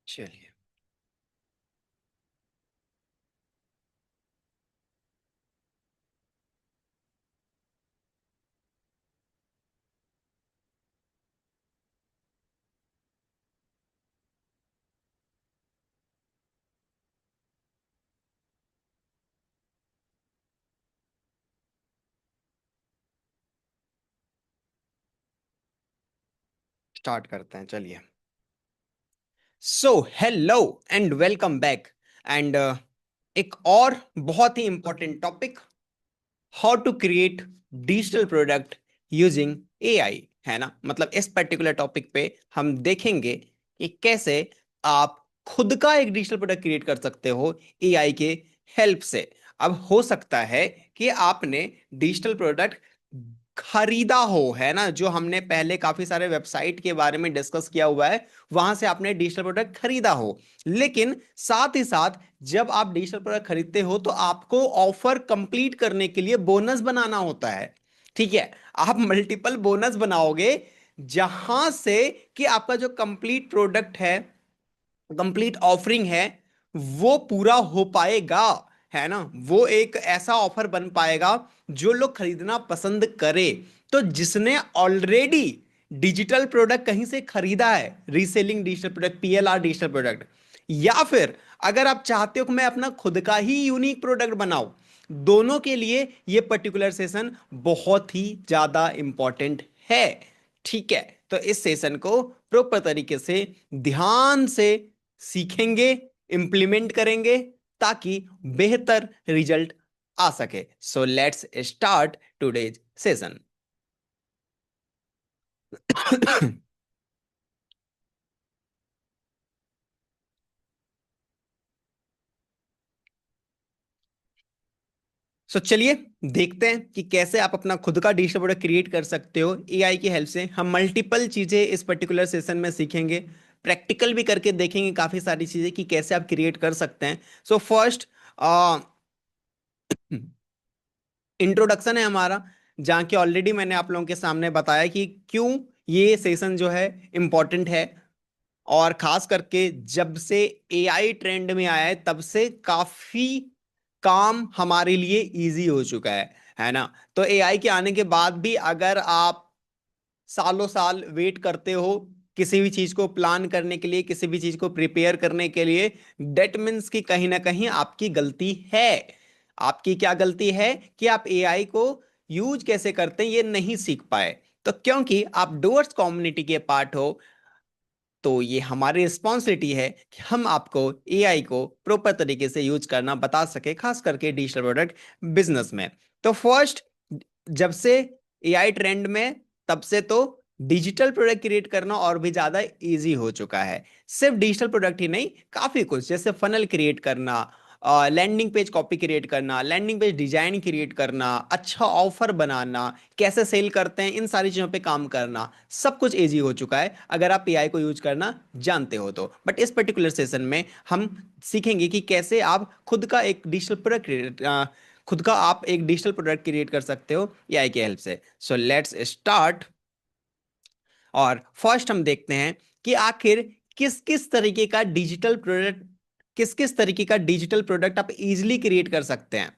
चलिए स्टार्ट करते हैं। चलिए, so hello and welcome back. And एक और बहुत ही important topic, how to create digital product using AI, है ना। मतलब इस पर्टिकुलर टॉपिक पे हम देखेंगे कि कैसे आप खुद का एक डिजिटल प्रोडक्ट क्रिएट कर सकते हो एआई के हेल्प से। अब हो सकता है कि आपने डिजिटल प्रोडक्ट खरीदा हो, है ना, जो हमने पहले काफी सारे वेबसाइट के बारे में डिस्कस किया हुआ है, वहां से आपने डिजिटल प्रोडक्ट खरीदा हो। लेकिन साथ ही साथ जब आप डिजिटल प्रोडक्ट खरीदते हो तो आपको ऑफर कंप्लीट करने के लिए बोनस बनाना होता है। ठीक है, आप मल्टीपल बोनस बनाओगे जहां से कि आपका जो कंप्लीट प्रोडक्ट है, कंप्लीट ऑफरिंग है, वो पूरा हो पाएगा, है ना। वो एक ऐसा ऑफर बन पाएगा जो लोग खरीदना पसंद करे। तो जिसने ऑलरेडी डिजिटल प्रोडक्ट कहीं से खरीदा है, reselling digital product, PLR digital product, या फिर अगर आप चाहते हो कि मैं अपना खुद का ही यूनिक प्रोडक्ट बनाऊं, दोनों के लिए ये पर्टिकुलर सेशन बहुत ही ज्यादा इंपॉर्टेंट है। ठीक है, तो इस सेशन को प्रॉपर तरीके से ध्यान से सीखेंगे, इंप्लीमेंट करेंगे, ताकि बेहतर रिजल्ट आ सके। So let's start today's session. So चलिए देखते हैं कि कैसे आप अपना खुद का डिजिटल प्रोडक्ट क्रिएट कर सकते हो एआई की हेल्प से। हम मल्टीपल चीजें इस पर्टिकुलर सेशन में सीखेंगे, प्रैक्टिकल भी करके देखेंगे काफी सारी चीजें कि कैसे आप क्रिएट कर सकते हैं। सो फर्स्ट इंट्रोडक्शन है हमारा, जहाँ की ऑलरेडी मैंने आप लोगों के सामने बताया कि क्यों ये सेशन जो है इम्पोर्टेंट है। और खास करके जब से एआई ट्रेंड में आया है तब से काफी काम हमारे लिए इजी हो चुका है ना। तो एआई के आने के बाद भी अगर आप सालों साल वेट करते हो किसी भी चीज को प्लान करने के लिए, किसी भी चीज को प्रिपेयर करने के लिए, डेट मीन्स कि कहीं ना कहीं आपकी गलती है। आपकी क्या गलती है कि आप एआई को यूज कैसे करते हैं ये नहीं सीख पाए। तो क्योंकि आप डूअर्स कम्युनिटी के पार्ट हो, तो ये हमारी रिस्पॉन्सिबिलिटी है कि हम आपको एआई को प्रॉपर तरीके से यूज करना बता सके, खास करके डिजिटल प्रोडक्ट बिजनेस में। तो फर्स्ट, जब से एआई ट्रेंड में, तब से तो डिजिटल प्रोडक्ट क्रिएट करना और भी ज्यादा इजी हो चुका है। सिर्फ डिजिटल प्रोडक्ट ही नहीं, काफी कुछ जैसे फनल क्रिएट करना, लैंडिंग पेज कॉपी क्रिएट करना, लैंडिंग पेज डिजाइन क्रिएट करना, अच्छा ऑफर बनाना, कैसे सेल करते हैं, इन सारी चीजों पे काम करना, सब कुछ इजी हो चुका है अगर आप एआई को यूज करना जानते हो तो। बट इस पर्टिकुलर सेशन में हम सीखेंगे कि कैसे आप खुद का एक डिजिटल प्रोडक्ट, खुद का आप एक डिजिटल प्रोडक्ट क्रिएट कर सकते हो एआई की हेल्प से। सो लेट्स स्टार्ट। और फर्स्ट हम देखते हैं कि आखिर किस किस तरीके का डिजिटल प्रोडक्ट, किस किस तरीके का डिजिटल प्रोडक्ट आप इजीली क्रिएट कर सकते हैं।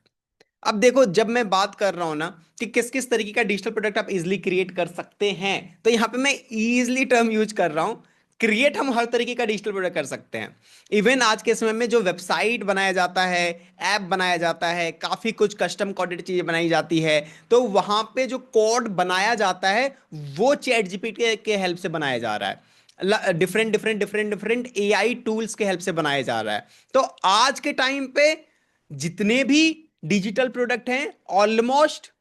अब देखो, जब मैं बात कर रहा हूं ना कि किस किस तरीके का डिजिटल प्रोडक्ट आप इजीली क्रिएट कर सकते हैं, तो यहां पे मैं इजीली टर्म यूज कर रहा हूं। क्रिएट हम हर तरीके का डिजिटल प्रोडक्ट कर सकते हैं। इवन आज के समय में जो वेबसाइट बनाया जाता है, ऐप बनाया जाता है, काफी कुछ कस्टम कोडेड चीजें बनाई जाती है, तो वहां पे जो कोड बनाया जाता है वो चैट जीपीटी के हेल्प से बनाया जा रहा है। Different different different different AI tools के हेल्प से बनाया जा रहा है। तो आज के टाइम पे जितने भी डिजिटल प्रोडक्ट हैं, ऑलमोस्ट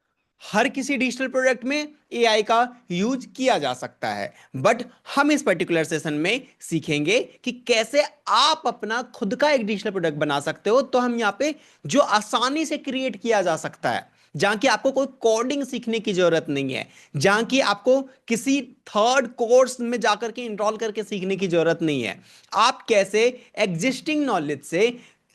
हर किसी डिजिटल प्रोडक्ट में एआई का यूज किया जा सकता है। बट हम इस पर्टिकुलर सेशन में सीखेंगे कि कैसे आप अपना खुद का एक डिजिटल प्रोडक्ट बना सकते हो। तो हम यहाँ पे जो आसानी से क्रिएट किया जा सकता है, जहां की आपको कोई कोडिंग सीखने की जरूरत नहीं है, जहां की आपको किसी थर्ड कोर्स में जाकर के इनरोल करके सीखने की जरूरत नहीं है। आप कैसे एग्जिस्टिंग नॉलेज से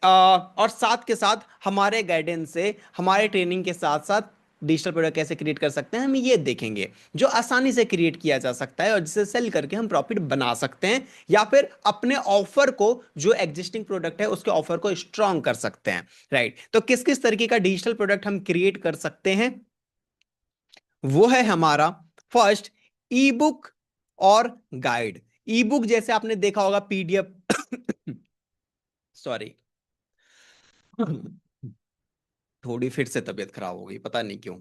और साथ के साथ हमारे गाइडेंस से, हमारे ट्रेनिंग के साथ साथ डिजिटल प्रोडक्ट कैसे क्रिएट कर सकते हैं, हम ये देखेंगे जो आसानी से क्रिएट किया जा सकता है और जिसे सेल करके हम प्रॉफिट बना सकते हैं, या फिर अपने ऑफर को, जो एग्जिस्टिंग प्रोडक्ट है उसके ऑफर को स्ट्रॉन्ग कर सकते हैं। राइट, तो किस किस तरीके का डिजिटल प्रोडक्ट हम क्रिएट कर सकते हैं, वो है हमारा फर्स्ट, ई बुक और गाइड। ई बुक जैसे आपने देखा होगा पीडीएफ, सॉरी, थोड़ी फिर से तबीयत खराब हो गई, पता नहीं क्यों।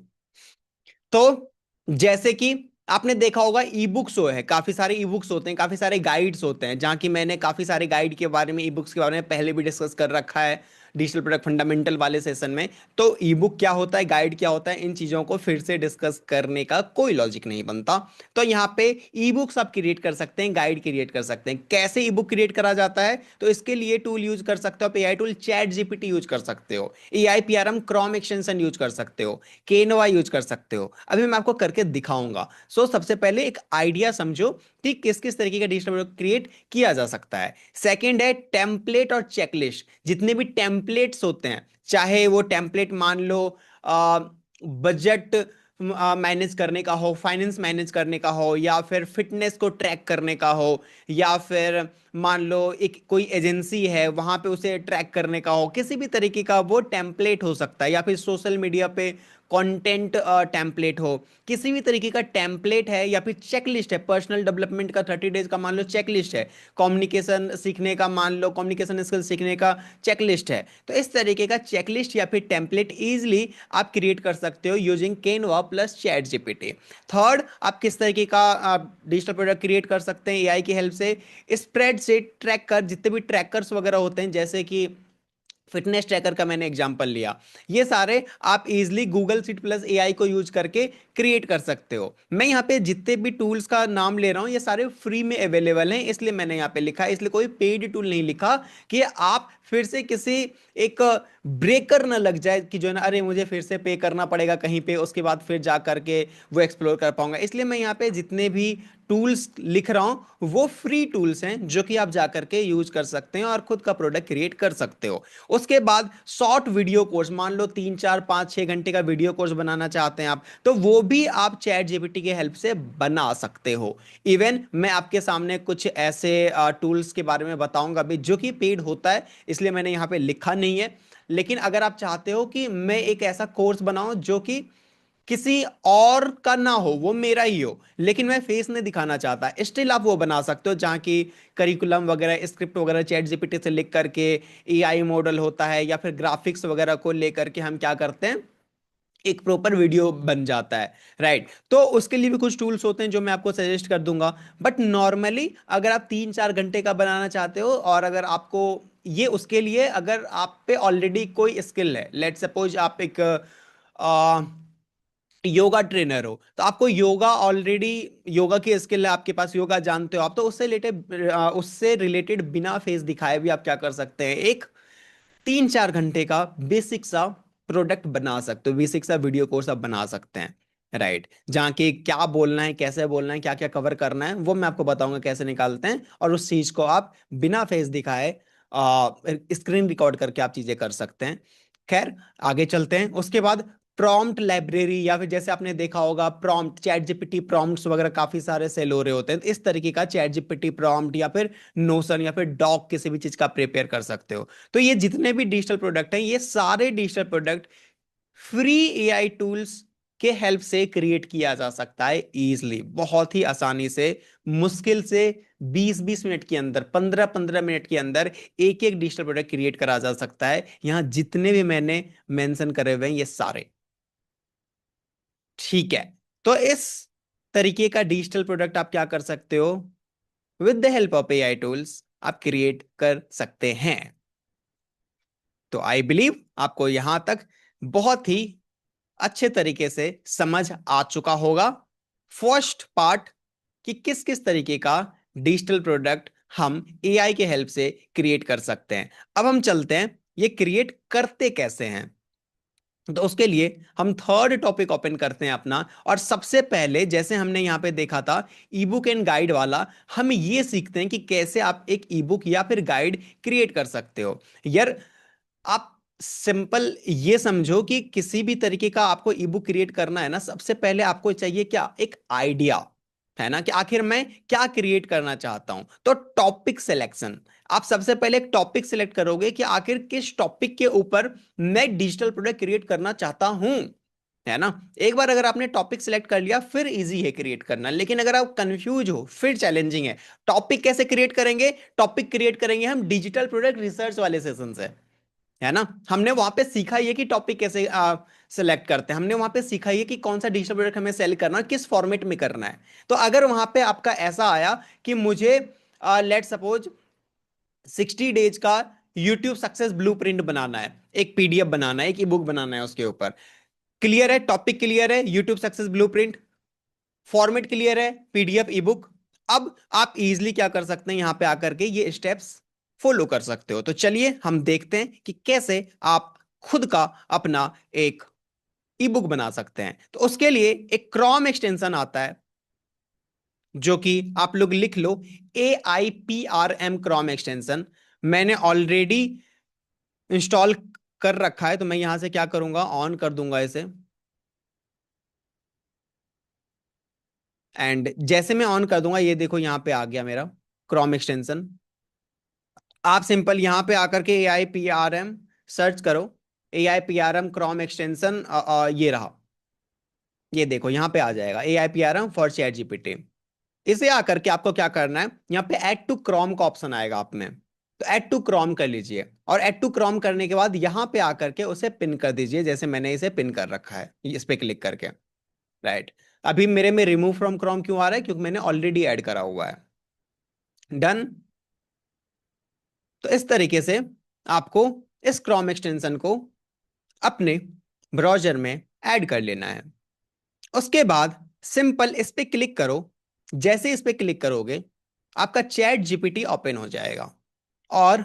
तो जैसे कि आपने देखा होगा ई बुक्स हो है, काफी सारे ई बुक्स होते हैं, काफी सारे गाइड्स होते हैं, जहाँ की मैंने काफी सारे गाइड के बारे में, ई बुक्स के बारे में पहले भी डिस्कस कर रखा है डिजिटल प्रोडक्ट फंडामेंटल वाले सेशन में। तो ई बुक क्या होता है, गाइड क्या होता है, इन चीजों को फिर से डिस्कस करने का कोई लॉजिक नहीं बनता। तो यहाँ पे ई बुक्स आप क्रिएट कर सकते हैं, गाइड क्रिएट कर सकते हैं। कैसे ई बुक क्रिएट करा जाता है, तो इसके लिए टूल यूज कर सकते हो आप, AI tool chat GPT use कर सकते हो, AI PRM Chrome extension use कर सकते हो, केनवा यूज कर सकते हो। अभी मैं आपको करके दिखाऊंगा। सबसे पहले एक आइडिया समझो कि किस किस तरीके का डिजिटल प्रोडक्ट क्रिएट किया जा सकता है। सेकंड है टेम्पलेट और चेकलिस्ट। जितने भी टेम्पलेट्स होते हैं, चाहे वो टेम्पलेट मान लो बजट मैनेज करने का हो, फाइनेंस मैनेज करने का हो, या फिर फिटनेस को ट्रैक करने का हो, या फिर मान लो एक कोई एजेंसी है वहां पे उसे ट्रैक करने का हो, किसी भी तरीके का वो टेम्पलेट हो सकता है, या फिर सोशल मीडिया पे कंटेंट टेम्पलेट हो, किसी भी तरीके का टेम्पलेट है, या फिर चेकलिस्ट है, पर्सनल डेवलपमेंट का 30 डेज का मान लो चेकलिस्ट है, कम्युनिकेशन सीखने का मान लो कम्युनिकेशन स्किल सीखने का चेकलिस्ट है। तो इस तरीके का चेकलिस्ट या फिर टेम्पलेट इजीली आप क्रिएट कर सकते हो using Canva plus chat GPT. Third, आप किस तरीके का डिजिटल प्रोडक्ट क्रिएट कर सकते हैं एआई की हेल्प से, स्प्रेड से ट्रैक कर, जितने भी ट्रैकर्स वगैरह होते हैं, जैसे कि फिटनेस ट्रैकर का मैंने एग्जांपल लिया, ये सारे आप easily Google seat plus AI को यूज करके क्रिएट कर सकते हो। मैं यहाँ पे जितने भी टूल्स का नाम ले रहा हूँ ये सारे फ्री में अवेलेबल हैं, इसलिए मैंने यहाँ पे लिखा है, इसलिए कोई पेड टूल नहीं लिखा कि आप फिर से किसी एक ब्रेकर ना लग जाए कि जो है ना, अरे मुझे फिर से पे करना पड़ेगा कहीं पे, उसके बाद फिर जा करके वो एक्सप्लोर कर पाऊंगा। इसलिए मैं यहाँ पे जितने भी टूल्स लिख रहा हूँ वो फ्री टूल्स हैं जो कि आप जा करके यूज कर सकते हैं और खुद का प्रोडक्ट क्रिएट कर सकते हो। उसके बाद शॉर्ट वीडियो कोर्स, मान लो 3 4 5 6 घंटे का वीडियो कोर्स बनाना चाहते हैं आप, तो वो भी आप चैट जीपीटी के हेल्प से बना सकते हो। इवन मैं आपके सामने कुछ ऐसे टूल्स के बारे में बताऊंगा भी जो कि पेड होता है, इसलिए मैंने यहाँ पे लिखा नहीं है। लेकिन अगर आप चाहते हो कि मैं एक ऐसा कोर्स बनाऊं जो कि किसी और का ना हो, वो मेरा ही हो, लेकिन मैं फेस नहीं दिखाना चाहता, स्टिल आप वो बना सकते हो, जहाँ की करिकुलम वगैरह स्क्रिप्ट वगैरह चैट जीपीटी से लिख करके एआई मॉडल होता है, या फिर ग्राफिक्स वगैरह को लेकर के हम क्या करते हैं, एक प्रॉपर वीडियो बन जाता है। राइट, तो उसके लिए भी कुछ टूल्स होते हैं जो मैं आपको सजेस्ट कर दूंगा। बट नॉर्मली अगर आप 3 4 घंटे का बनाना चाहते हो, और अगर आपको ये, उसके लिए अगर आप पे ऑलरेडी कोई स्किल है, लेट सपोज आप एक योगा ट्रेनर हो, तो आपको योगा ऑलरेडी, योगा की स्किल है आपके पास, योगा जानते हो आप, तो उससे रिलेटेड बिना फेस दिखाए भी आप क्या कर सकते हैं, एक 3 4 घंटे का बेसिक सा प्रोडक्ट बना सकते हो, बेसिक सा वीडियो कोर्स आप बना सकते हैं। राइट, जहाँ के क्या बोलना है, कैसे बोलना है, क्या क्या कवर करना है, वो मैं आपको बताऊंगा कैसे निकालते हैं, और उस चीज को आप बिना फेस दिखाए स्क्रीन रिकॉर्ड करके आप चीजें कर सकते हैं। खैर, आगे चलते हैं। उसके बाद प्रॉम्प्ट लाइब्रेरी, या फिर जैसे आपने देखा होगा प्रॉम्प्ट, चैट जीपीटी प्रॉम्प्ट्स वगैरह काफी सारे सेल हो रहे होते हैं, तो इस तरीके का चैट जीपीटी प्रॉम्प्ट, या फिर नोशन, या फिर डॉक, किसी भी चीज का प्रिपेयर कर सकते हो। तो ये जितने भी डिजिटल प्रोडक्ट हैं, ये सारे digital product free AI tools के हेल्प से क्रिएट किया जा सकता है इजीली, बहुत ही आसानी से। मुश्किल से 20 20 मिनट के अंदर, 15 15 मिनट के अंदर एक एक डिजिटल प्रोडक्ट क्रिएट करा जा सकता है। यहां जितने भी मैंने मेंशन करे हुए हैं ये सारे, ठीक है। तो इस तरीके का डिजिटल प्रोडक्ट आप क्या कर सकते हो, with the help of AI tools आप क्रिएट कर सकते हैं। तो आई बिलीव आपको यहां तक बहुत ही अच्छे तरीके से समझ आ चुका होगा फर्स्ट पार्ट, कि किस किस तरीके का डिजिटल प्रोडक्ट हम एआई के हेल्प से क्रिएट कर सकते हैं। अब हम चलते हैं ये क्रिएट करते कैसे हैं। तो उसके लिए हम थर्ड टॉपिक ओपन करते हैं अपना, और सबसे पहले जैसे हमने यहां पे देखा था ई बुक एंड गाइड वाला, हम ये सीखते हैं कि कैसे आप एक ई बुक या फिर गाइड क्रिएट कर सकते हो। यार, आप सिंपल ये समझो कि किसी भी तरीके का आपको ईबुक क्रिएट करना है ना, सबसे पहले आपको चाहिए क्या, एक आइडिया, है ना, कि आखिर मैं क्या क्रिएट करना चाहता हूं। तो टॉपिक सिलेक्शन, आप सबसे पहले एक टॉपिक सिलेक्ट करोगे कि आखिर किस टॉपिक के ऊपर मैं डिजिटल प्रोडक्ट क्रिएट करना चाहता हूं, है ना। एक बार अगर आपने टॉपिक सिलेक्ट कर लिया फिर इजी है क्रिएट करना, लेकिन अगर आप कंफ्यूज हो फिर चैलेंजिंग है। टॉपिक कैसे क्रिएट करेंगे, टॉपिक क्रिएट करेंगे हम डिजिटल प्रोडक्ट रिसर्च वाले सेशन से, है ना। हमने वहां पे सीखा ये कि टॉपिक कैसे सेलेक्ट करते हैं, हमने वहां पे सीखा ये कि कौन सा डिजिटल प्रोडक्ट हमें सेल करना है, किस फॉर्मेट में करना है। तो अगर वहां पे आपका ऐसा आया कि मुझे लेट सपोज 60 डेज का यूट्यूब सक्सेस ब्लूप्रिंट बनाना है, एक पीडीएफ बनाना है, एक ई बुक बनाना है उसके ऊपर, क्लियर है, टॉपिक क्लियर है, YouTube success blueprint, format clear है, पीडीएफ ई बुक। अब आप इजीली क्या कर सकते हैं, यहां पे आकर के ये स्टेप्स फॉलो कर सकते हो। तो चलिए हम देखते हैं कि कैसे आप खुद का अपना एक ई बुक बना सकते हैं। तो उसके लिए एक क्रोम एक्सटेंशन आता है, जो कि आप लोग लिख लो, AIPRM क्रोम एक्सटेंशन। मैंने ऑलरेडी इंस्टॉल कर रखा है, तो मैं यहां से क्या करूंगा, ऑन कर दूंगा इसे। एंड जैसे मैं ऑन कर दूंगा, ये देखो यहां पे आ गया मेरा क्रोम एक्सटेंशन। आप सिंपल यहां पे आकर के AIPRM सर्च करो, AIPRM क्रोम एक्सटेंशन, ये रहा, ये देखो यहां पे आ जाएगा AIPRM फॉर चैट जीपीटी। इसे आकर के आपको क्या करना है, यहाँ पे ऐड टू क्रोम का ऑप्शन आएगा आप में, तो ऐड टू क्रोम कर लीजिए, और ऐड टू क्रोम करने के बाद यहाँ पे आकर के उसे पिन कर दीजिए, जैसे मैंने इसे पिन कर रखा है इस पे क्लिक करके, राइट। अभी मेरे में रिमूव फ्रॉम क्रोम क्यों आ रहा है, क्योंकि मैंने ऑलरेडी ऐड करा हुआ है। डन। तो इस तरीके से आपको इस क्रोम एक्सटेंशन को अपने ब्राउजर में ऐड कर लेना है। उसके बाद सिंपल इस पे क्लिक करो, जैसे इस पे क्लिक करोगे आपका चैट जीपीटी ओपन हो जाएगा, और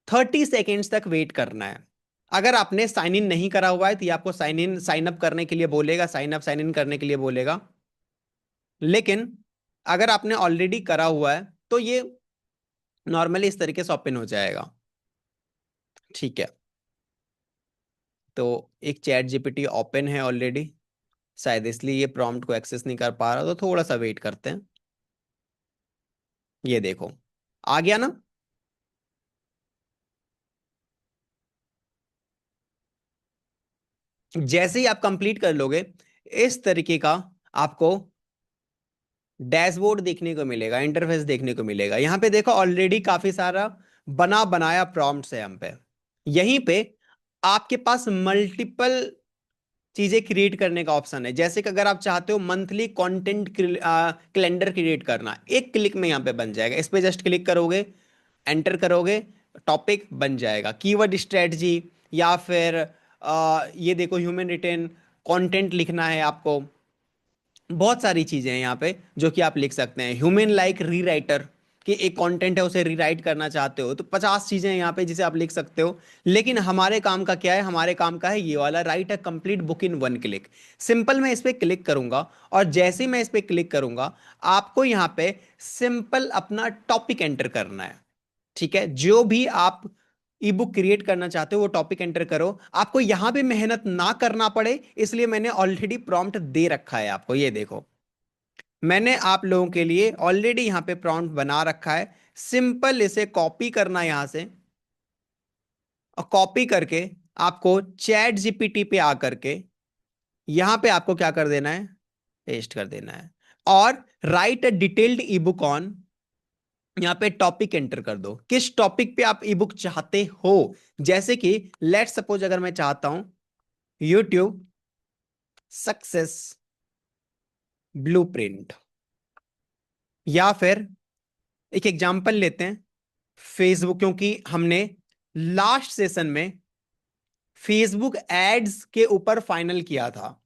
30 सेकेंड्स तक वेट करना है। अगर आपने साइन इन नहीं करा हुआ है तो ये आपको साइन अप करने के लिए बोलेगा, साइन अप साइन इन करने के लिए बोलेगा। लेकिन अगर आपने ऑलरेडी करा हुआ है तो ये नॉर्मली इस तरीके से ओपन हो जाएगा, ठीक है। तो एक चैट जीपीटी ओपन है ऑलरेडी, शायद इसलिए ये प्रॉम्प्ट को एक्सेस नहीं कर पा रहा, तो थोड़ा सा वेट करते हैं। ये देखो आ गया ना। जैसे ही आप कंप्लीट कर लोगे, इस तरीके का आपको डैशबोर्ड देखने को मिलेगा, इंटरफेस देखने को मिलेगा। यहाँ पे देखो ऑलरेडी काफी सारा बना बनाया प्रॉम्प्ट्स है यहाँ पे। यहीं पे आपके पास मल्टीपल चीजें क्रिएट करने का ऑप्शन है, जैसे कि अगर आप चाहते हो मंथली कंटेंट कैलेंडर क्रिएट करना, एक क्लिक में यहाँ पे बन जाएगा। इस पे जस्ट क्लिक करोगे, एंटर करोगे, टॉपिक बन जाएगा, कीवर्ड स्ट्रेटजी, या फिर ये देखो ह्यूमन रिटेन कंटेंट लिखना है आपको। बहुत सारी चीजें हैं यहाँ पे जो कि आप लिख सकते हैं। ह्यूमन लाइक रीराइटर, कि एक कंटेंट है उसे रीराइट करना चाहते हो, तो 50 चीजें हैं यहाँ पे जिसे आप लिख सकते हो। लेकिन हमारे काम का क्या है, हमारे काम का है ये वाला, right a complete book in one click. Simple मैं इस पे क्लिक करूंगा, और जैसे ही मैं इस पे क्लिक करूंगा आपको यहाँ पे सिंपल अपना टॉपिक एंटर करना है, ठीक है। जो भी आप ई बुक क्रिएट करना चाहते हो वो टॉपिक एंटर करो। आपको यहां पे मेहनत ना करना पड़े इसलिए मैंने ऑलरेडी प्रॉम्प्ट दे रखा है आपको, ये देखो मैंने आप लोगों के लिए ऑलरेडी यहां पे प्रॉम्प्ट बना रखा है। सिंपल इसे कॉपी करना यहां से, और कॉपी करके आपको चैट जीपीटी पे आकर के यहां पे आपको क्या कर देना है, पेस्ट कर देना है, और right a detailed E book on, यहाँ पे टॉपिक एंटर कर दो, किस टॉपिक पे आप ई बुक चाहते हो। जैसे कि लेट सपोज अगर मैं चाहता हूं यूट्यूब सक्सेस ब्लूप्रिंट, या फिर एक एग्जांपल लेते हैं फेसबुक, क्योंकि हमने लास्ट सेशन में फेसबुक एड्स के ऊपर फाइनल किया था,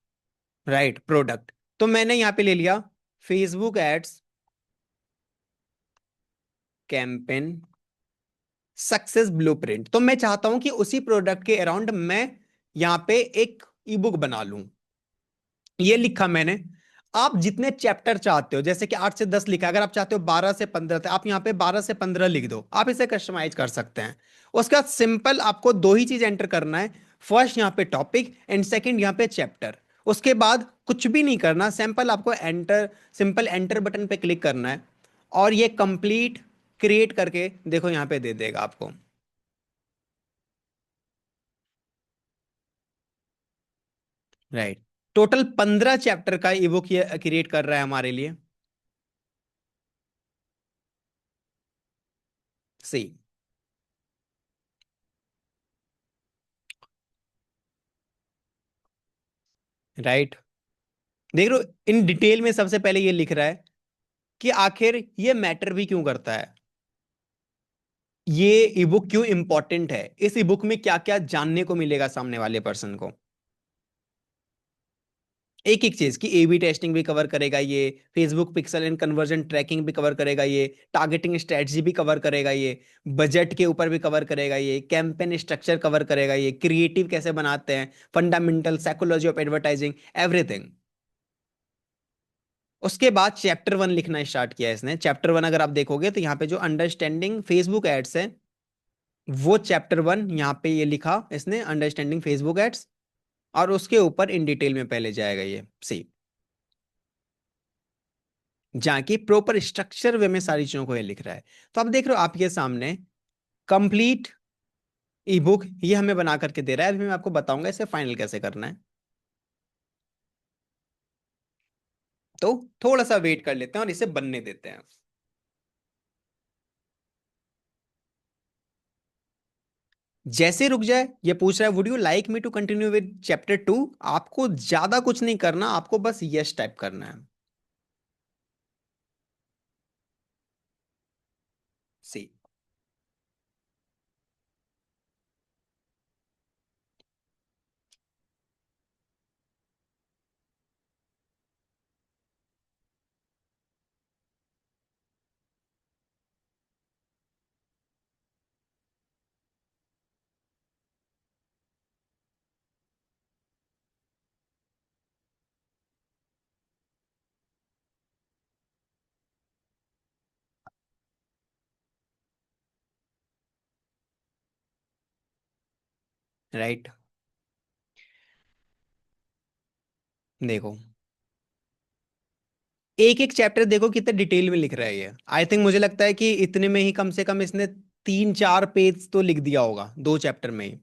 राइट, प्रोडक्ट। तो मैंने यहां पे ले लिया Facebook ads campaign success blueprint. तो मैं चाहता हूं कि उसी प्रोडक्ट के अराउंड मैं यहां पे एक ई बुक बना लूं, ये लिखा मैंने। आप जितने चैप्टर चाहते हो, जैसे कि 8 से 10 लिखा है, अगर आप चाहते हो 12 से 15 थे, आप यहाँ पे 12 से 15 लिख दो, आप इसे कस्टमाइज कर सकते हैं। उसके बाद सिंपल आपको दो ही चीज एंटर करना है। फर्स्ट यहाँ पे टॉपिक एंड सेकंड यहाँ पे चैप्टर। उसके बाद कुछ भी नहीं करना, सिंपल आपको एंटर, सिंपल एंटर बटन पे क्लिक करना है और ये कंप्लीट क्रिएट करके देखो यहाँ पे दे देगा आपको। राइट। टोटल 15 चैप्टर का ईबुक ये क्रिएट कर रहा है हमारे लिए। सी। राइट। देख रहे हो इन डिटेल में सबसे पहले ये लिख रहा है कि आखिर ये मैटर भी क्यों करता है, ये ईबुक क्यों इंपॉर्टेंट है, इस ईबुक में क्या क्या जानने को मिलेगा सामने वाले पर्सन को। एक एक चीज की ए बी टेस्टिंग भी कवर करेगा ये, Facebook pixel and conversion tracking भी कवर करेगा ये, टारगेटिंग स्ट्रेटजी भी कवर करेगा ये, बजट के ऊपर भी कवर करेगा ये, कैंपेन स्ट्रक्चर कवर करेगा ये, क्रिएटिव कैसे बनाते हैं, fundamental psychology of advertising, everything. उसके बाद चैप्टर 1 लिखना स्टार्ट किया है इसने। चैप्टर 1 अगर आप देखोगे तो यहाँ पे जो अंडरस्टैंडिंग फेसबुक एड्स है, वो चैप्टर 1 यहाँ पे ये लिखा इसने, अंडरस्टैंडिंग फेसबुक एड्स। और उसके ऊपर इन डिटेल में पहले जाएगा ये सी, जहाँ की प्रॉपर स्ट्रक्चर वे में सारी चीजों को ये लिख रहा है। तो आप देख रहे हो आपके सामने कंप्लीट ई बुक ये हमें बना करके दे रहा है। अभी मैं आपको बताऊंगा इसे फाइनल कैसे करना है। तो थोड़ा सा वेट कर लेते हैं और इसे बनने देते हैं। जैसे रुक जाए, ये पूछ रहा है would you like me to continue with chapter 2। आपको ज्यादा कुछ नहीं करना, आपको बस यस टाइप करना है। सी। राइट। देखो एक एक चैप्टर देखो कितने डिटेल में लिख रहा है ये। आई थिंक मुझे लगता है कि इतने में ही कम से कम इसने 3-4 पेज तो लिख दिया होगा 2 चैप्टर में ही।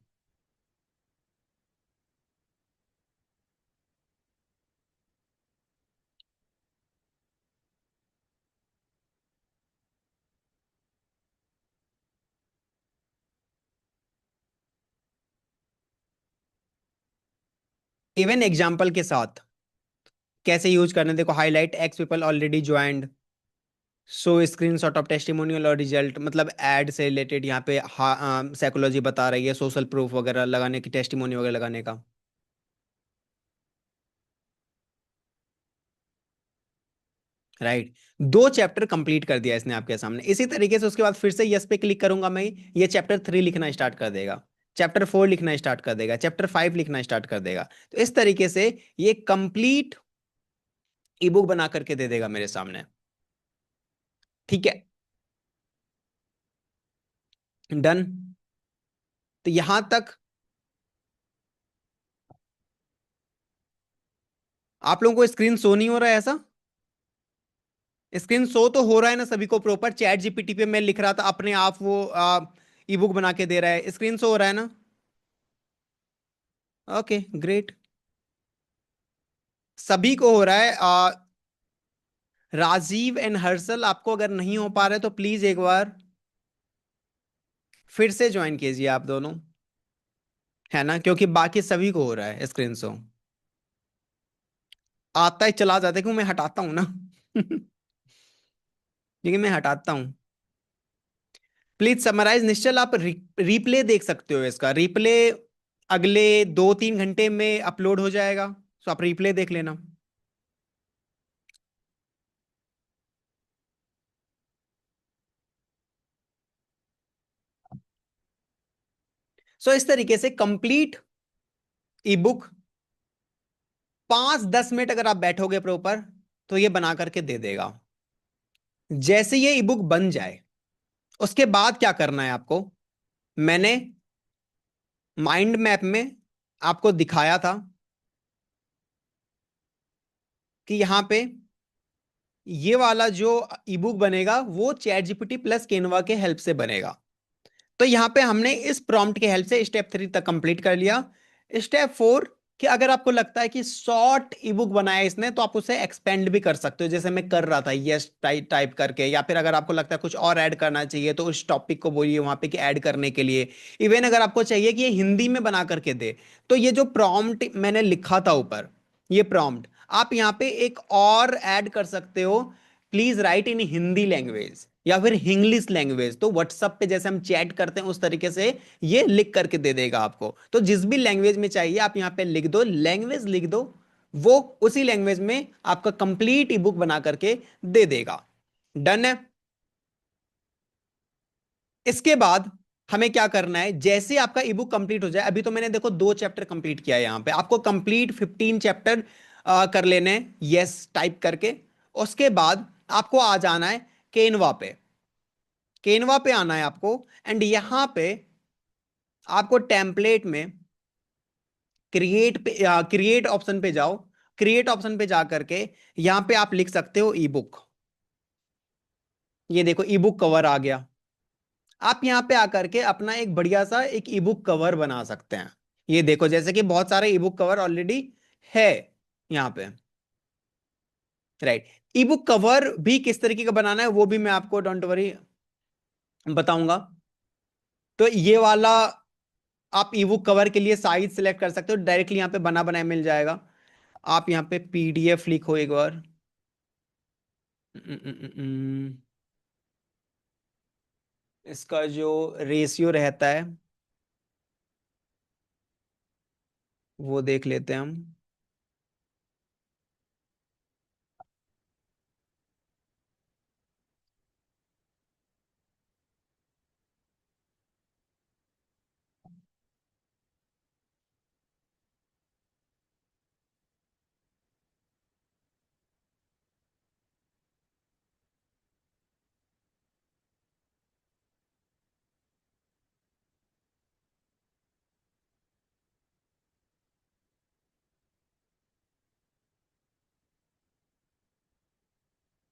इवन एग्जाम्पल के साथ कैसे यूज करना है। देखो highlight x people already joined, so screenshot of testimonial और रिजल्ट, मतलब एड से रिलेटेड यहाँ पे साइकोलॉजी बता रही है, सोशल प्रूफ वगैरह लगाने की, टेस्टिमोनी वगैरह लगाने का। राइट। 2 चैप्टर कंप्लीट कर दिया इसने आपके सामने। इसी तरीके से उसके बाद फिर से यस पे क्लिक करूंगा मैं, ये चैप्टर 3 लिखना स्टार्ट कर देगा, चैप्टर 4 लिखना स्टार्ट कर देगा, चैप्टर 5 लिखना स्टार्ट कर देगा। तो इस तरीके से ये कंप्लीट ईबुक बना करके दे देगा मेरे सामने। ठीक है। डन। तो यहां तक आप लोगों को स्क्रीन शो नहीं हो रहा है ऐसा? स्क्रीन शो तो हो रहा है ना सभी को प्रॉपर? चैट जीपीटी पे मैं लिख रहा था अपने आप, वो ईबुक बना के दे रहा है, स्क्रीन शो हो रहा है ना? Okay great. सभी को हो रहा है। राजीव एंड हर्षल, आपको अगर नहीं हो पा रहा है तो प्लीज एक बार फिर से ज्वाइन कीजिए आप दोनों, है ना, क्योंकि बाकी सभी को हो रहा है स्क्रीन शो। आता है चला जाता है, क्यों मैं हटाता हूं ना लेकिन मैं हटाता हूं। Please summarise. निश्चल आप रिप्ले देख सकते हो, इसका रिप्ले अगले 2-3 घंटे में अपलोड हो जाएगा, तो आप रिप्ले देख लेना। सो इस तरीके से कंप्लीट ई बुक 5-10 मिनट अगर आप बैठोगे प्रॉपर, तो ये बना करके दे देगा। जैसे ये ईबुक बन जाए, उसके बाद क्या करना है आपको, मैंने माइंड मैप में आपको दिखाया था कि यहां पे ये वाला जो ईबुक बनेगा वो चैट जीपीटी प्लस केनवा के हेल्प से बनेगा। तो यहां पे हमने इस प्रॉम्प्ट के हेल्प से स्टेप 3 तक कंप्लीट कर लिया। स्टेप 4, कि अगर आपको लगता है कि शॉर्ट ईबुक बनाया इसने, तो आप उसे एक्सपेंड भी कर सकते हो, जैसे मैं कर रहा था यस टाइप टाइप करके, या फिर अगर आपको लगता है कुछ और ऐड करना चाहिए तो उस टॉपिक को बोलिए वहां पे कि ऐड करने के लिए। इवन अगर आपको चाहिए कि ये हिंदी में बना करके दे, तो ये जो प्रॉम्प्ट मैंने लिखा था ऊपर, ये प्रॉम्प्ट आप यहाँ पे एक और ऐड कर सकते हो, please right in Hindi language या फिर इंग्लिश लैंग्वेज। तो व्हाट्सएप पे जैसे हम चैट करते हैं उस तरीके से ये लिख करके दे देगा आपको। तो जिस भी लैंग्वेज में चाहिए आप यहाँ पे लिख दो, लैंग्वेज लिख दो, वो उसी लैंग्वेज में आपका कंप्लीट ई बुक बना करके दे देगा। डन है। इसके बाद हमें क्या करना है, जैसे आपका ई बुक कंप्लीट हो जाए, अभी तो मैंने देखो 2 चैप्टर कंप्लीट किया है, यहाँ पे आपको कंप्लीट 15 चैप्टर कर लेने हैं यस टाइप करके। उसके बाद आपको आ जाना है केनवा पे। केनवा पे आना है आपको, एंड यहां पे आपको टेम्पलेट में क्रिएट पे, क्रिएट ऑप्शन पे जाओ। क्रिएट ऑप्शन पे जा करके यहां पे आप लिख सकते हो ई बुक। ये देखो ई बुक कवर आ गया। आप यहां पे आकर के अपना एक बढ़िया सा एक ई बुक कवर बना सकते हैं। ये देखो जैसे कि बहुत सारे ई बुक कवर ऑलरेडी है यहाँ पे, राइट। ई बुक कवर भी किस तरीके का बनाना है वो भी मैं आपको डोंट वरी बताऊंगा। तो ये वाला आप ईबुक कवर के लिए साइज सिलेक्ट कर सकते हो, डायरेक्टली यहाँ पे बना बनाया मिल जाएगा। आप यहाँ पे पीडीएफ लिखो एक बार। इसका जो रेशियो रहता है वो देख लेते हैं हम।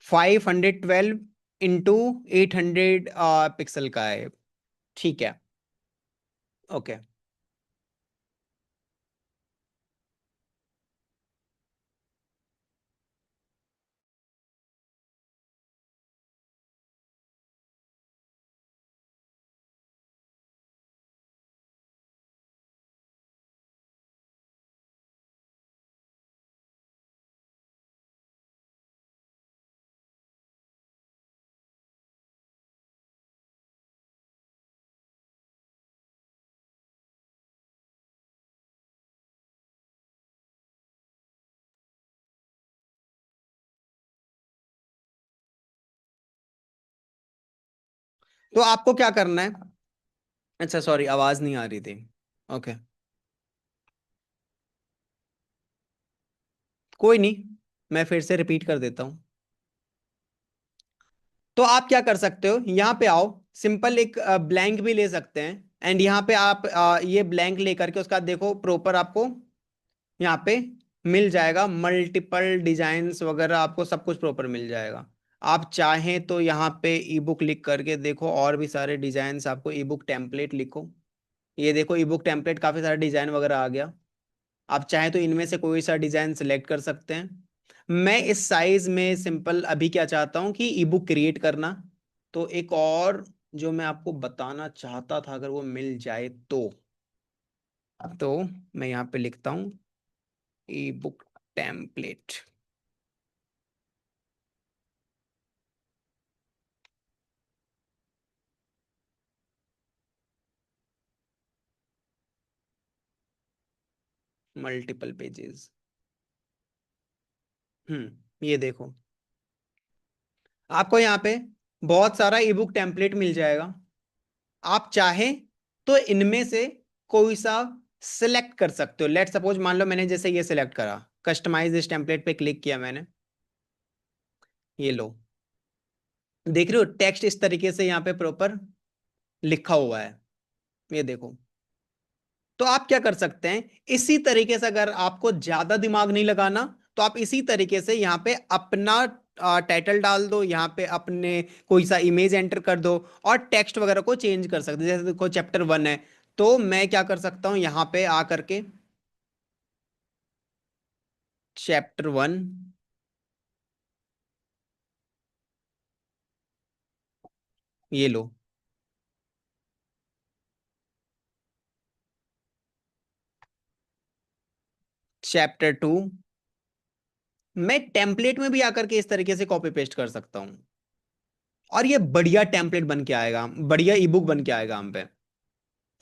512 इंटू 800 पिक्सल का है। ठीक है। ओके। तो आपको क्या करना है, अच्छा सॉरी आवाज नहीं आ रही थी। ओके, कोई नहीं, मैं फिर से रिपीट कर देता हूँ। तो आप क्या कर सकते हो, यहाँ पे आओ, सिंपल एक ब्लैंक भी ले सकते हैं, एंड यहाँ पे आप ये ब्लैंक लेकर के उसका देखो प्रॉपर आपको यहाँ पे मिल जाएगा, मल्टीपल डिजाइन्स वगैरह आपको सब कुछ प्रॉपर मिल जाएगा। आप चाहें तो यहाँ पे ई बुक लिख करके देखो, और भी सारे डिजाइन्स आपको, ई बुक टेम्पलेट लिखो, ये देखो ई बुक टेम्पलेट काफी सारे डिजाइन वगैरह आ गया। आप चाहें तो इनमें से कोई सा डिजाइन सेलेक्ट कर सकते हैं। मैं इस साइज में सिंपल अभी क्या चाहता हूं कि ई बुक क्रिएट करना। तो एक और जो मैं आपको बताना चाहता था, अगर वो मिल जाए तो मैं यहाँ पे लिखता हूँ ई बुक टेम्पलेट। Multiple pages. ये देखो आपको यहाँ पे बहुत सारा ई बुक टेम्पलेट मिल जाएगा। आप चाहें तो इनमें से कोई सा सिलेक्ट कर सकते हो। लेट सपोज मान लो मैंने जैसे ये सिलेक्ट करा, कस्टमाइज दिस टेम्पलेट पे क्लिक किया मैंने, ये लो, देख रहे हो टेक्स्ट इस तरीके से यहाँ पे प्रॉपर लिखा हुआ है, ये देखो। तो आप क्या कर सकते हैं, इसी तरीके से अगर आपको ज्यादा दिमाग नहीं लगाना, तो आप इसी तरीके से यहाँ पे अपना टाइटल डाल दो, यहाँ पे अपने कोई सा इमेज एंटर कर दो, और टेक्स्ट वगैरह को चेंज कर सकते हैं। जैसे देखो चैप्टर 1 है, तो मैं क्या कर सकता हूँ यहाँ पे आ करके, चैप्टर 1, ये लो, चैप्टर 2, मैं टेम्पलेट में भी आकर के इस तरीके से कॉपी पेस्ट कर सकता हूँ, और ये बढ़िया टेम्पलेट बन के आएगा, बढ़िया ईबुक बन के आएगा हम पे।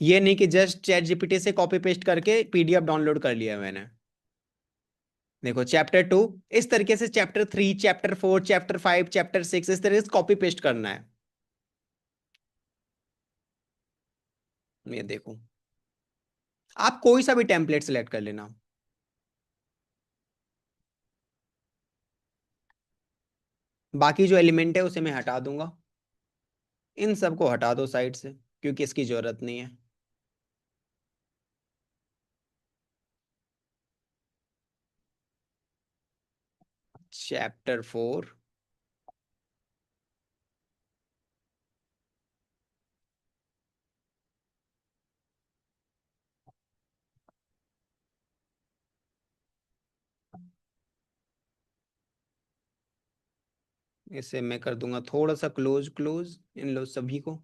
ये नहीं कि जस्ट चैट जीपीटी से कॉपी पेस्ट करके पीडीएफ डाउनलोड कर लिया मैंने। देखो चैप्टर 2, इस तरीके से चैप्टर 3, चैप्टर 4, चैप्टर 5, चैप्टर 6, इस तरीके से कॉपी पेस्ट करना है। ये देखो, आप कोई सा भी टेम्पलेट सेलेक्ट कर लेना। बाकी जो एलिमेंट है उसे मैं हटा दूंगा, इन सबको हटा दो साइड से, क्योंकि इसकी जरूरत नहीं है। चैप्टर 4, इसे मैं कर दूंगा थोड़ा सा क्लोज क्लोज, इन लो सभी को।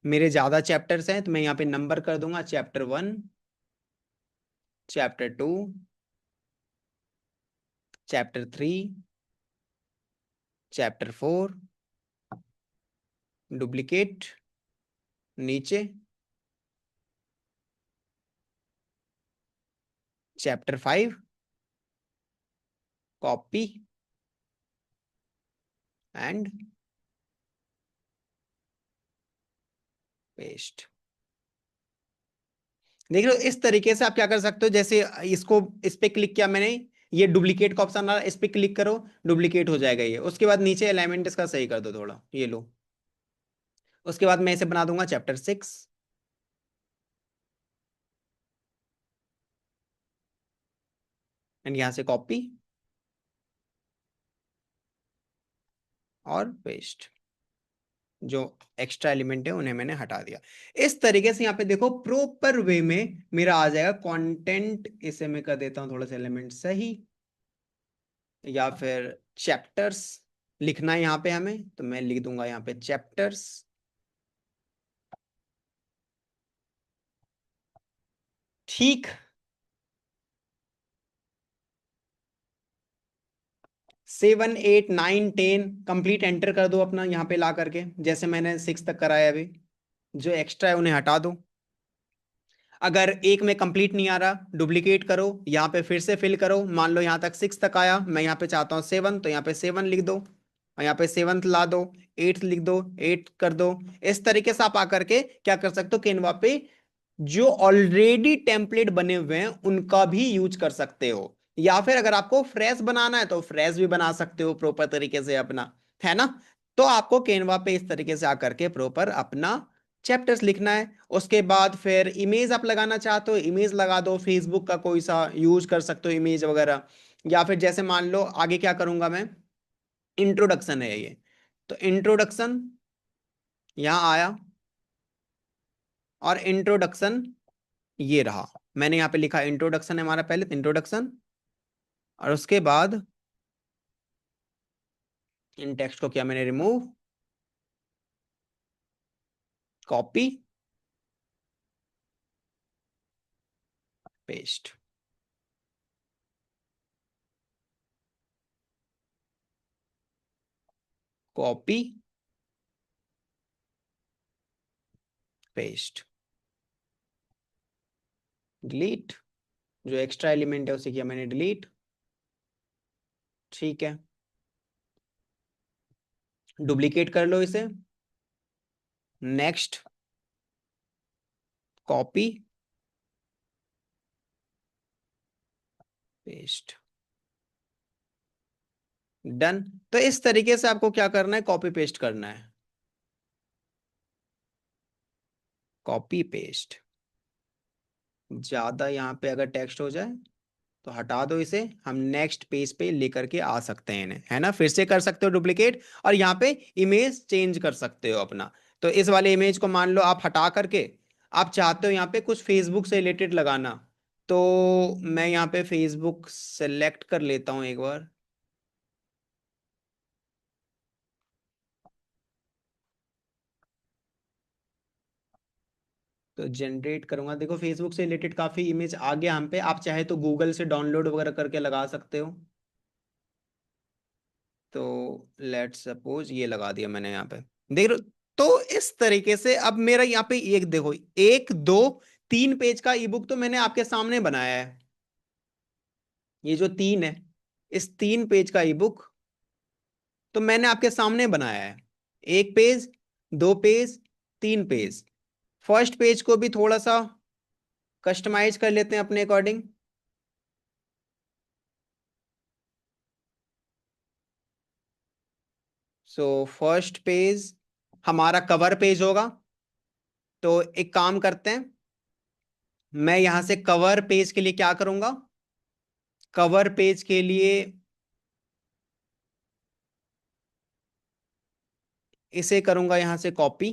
मेरे ज्यादा चैप्टर्स हैं, तो मैं यहाँ पे नंबर कर दूंगा, chapter 1, chapter 2, chapter 3, chapter 4, duplicate, नीचे, चैप्टर 5, कॉपी एंड पेस्ट। देख लो, इस तरीके से आप क्या कर सकते हो, जैसे इसको, इस पे क्लिक किया मैंने, ये डुप्लीकेट का ऑप्शन आ रहा है, इस पे क्लिक करो, डुप्लीकेट हो जाएगा ये। उसके बाद नीचे अलाइनमेंट इसका सही कर दो थोड़ा, ये लो। उसके बाद मैं इसे बना दूंगा चैप्टर 6, एंड यहां से कॉपी और पेस्ट। जो एक्स्ट्रा एलिमेंट है उन्हें मैंने हटा दिया। इस तरीके से यहाँ पे देखो प्रॉपर वे में मेरा आ जाएगा कंटेंट। इसे मैं कर देता हूँ थोड़ा सा एलिमेंट सही, या फिर चैप्टर्स लिखना है यहाँ पे हमें, तो मैं लिख दूंगा यहाँ पे चैप्टर्स। ठीक, 7, 8, 9, 10 कंप्लीट एंटर कर दो अपना यहाँ पे ला करके, जैसे मैंने 6 तक कराया अभी। जो एक्स्ट्रा है उन्हें हटा दो। अगर एक में कंप्लीट नहीं आ रहा, डुप्लीकेट करो, यहाँ पे फिर से फिल करो। मान लो यहाँ तक 6 तक आया, मैं यहाँ पे चाहता हूँ 7, तो यहाँ पे 7 लिख दो, और यहाँ पे 7th ला दो, 8th लिख दो, 8 कर दो। इस तरीके से आप आकर के क्या कर सकते हो, कैनवा पे जो ऑलरेडी टेम्पलेट बने हुए हैं उनका भी यूज कर सकते हो, या फिर अगर आपको फ्रेश बनाना है तो फ्रेश भी बना सकते हो प्रॉपर तरीके से अपना, है ना। तो आपको कैनवा पे इस तरीके से आकर के प्रॉपर अपना चैप्टर्स लिखना है। उसके बाद फिर इमेज आप लगाना चाहते हो, इमेज लगा दो, फेसबुक का कोई सा यूज कर सकते हो इमेज वगैरह। या फिर जैसे मान लो आगे क्या करूंगा मैं, इंट्रोडक्शन है ये, तो इंट्रोडक्शन यहाँ आया, और इंट्रोडक्शन ये रहा। मैंने यहाँ पे लिखा इंट्रोडक्शन है हमारा, पहले तो इंट्रोडक्शन, और उसके बाद इन टेक्स्ट को किया मैंने remove, copy, paste. Copy, paste, delete. जो एक्स्ट्रा एलिमेंट है उसे किया मैंने डिलीट। ठीक है, डुप्लीकेट कर लो इसे, नेक्स्ट, कॉपी, पेस्ट। डन। तो इस तरीके से आपको क्या करना है, कॉपी पेस्ट करना है। Copy paste. ज्यादा यहाँ पे अगर टेक्स्ट हो जाए तो हटा दो इसे, हम नेक्स्ट पेज पे लेकर के आ सकते हैं इन्हें, है ना। फिर से कर सकते हो डुप्लीकेट, और यहाँ पे इमेज चेंज कर सकते हो अपना। तो इस वाले इमेज को मान लो आप हटा करके, आप चाहते हो यहाँ पे कुछ फेसबुक से रिलेटेड लगाना, तो मैं यहाँ पे फेसबुक सेलेक्ट कर लेता हूँ एक बार। तो जनरेट करूंगा, देखो फेसबुक से रिलेटेड काफी इमेज आ गया हम पे, आप चाहे तो गूगल से डाउनलोड वगैरह करके लगा सकते हो। तो लेट सपोज ये लगा दिया मैंने यहाँ पे, देख रहे हो? तो इस तरीके से अब मेरा यहाँ पे एक देखो, एक दो तीन पेज का ईबुक तो मैंने आपके सामने बनाया है। ये जो तीन है, इस तीन पेज का ईबुक तो मैंने आपके सामने बनाया है। एक पेज, दो पेज, तीन पेज। फर्स्ट पेज को भी थोड़ा सा कस्टमाइज कर लेते हैं अपने अकॉर्डिंग। सो फर्स्ट पेज हमारा कवर पेज होगा। तो एक काम करते हैं, मैं यहां से कवर पेज के लिए क्या करूंगा, कवर पेज के लिए इसे करूंगा यहां से कॉपी,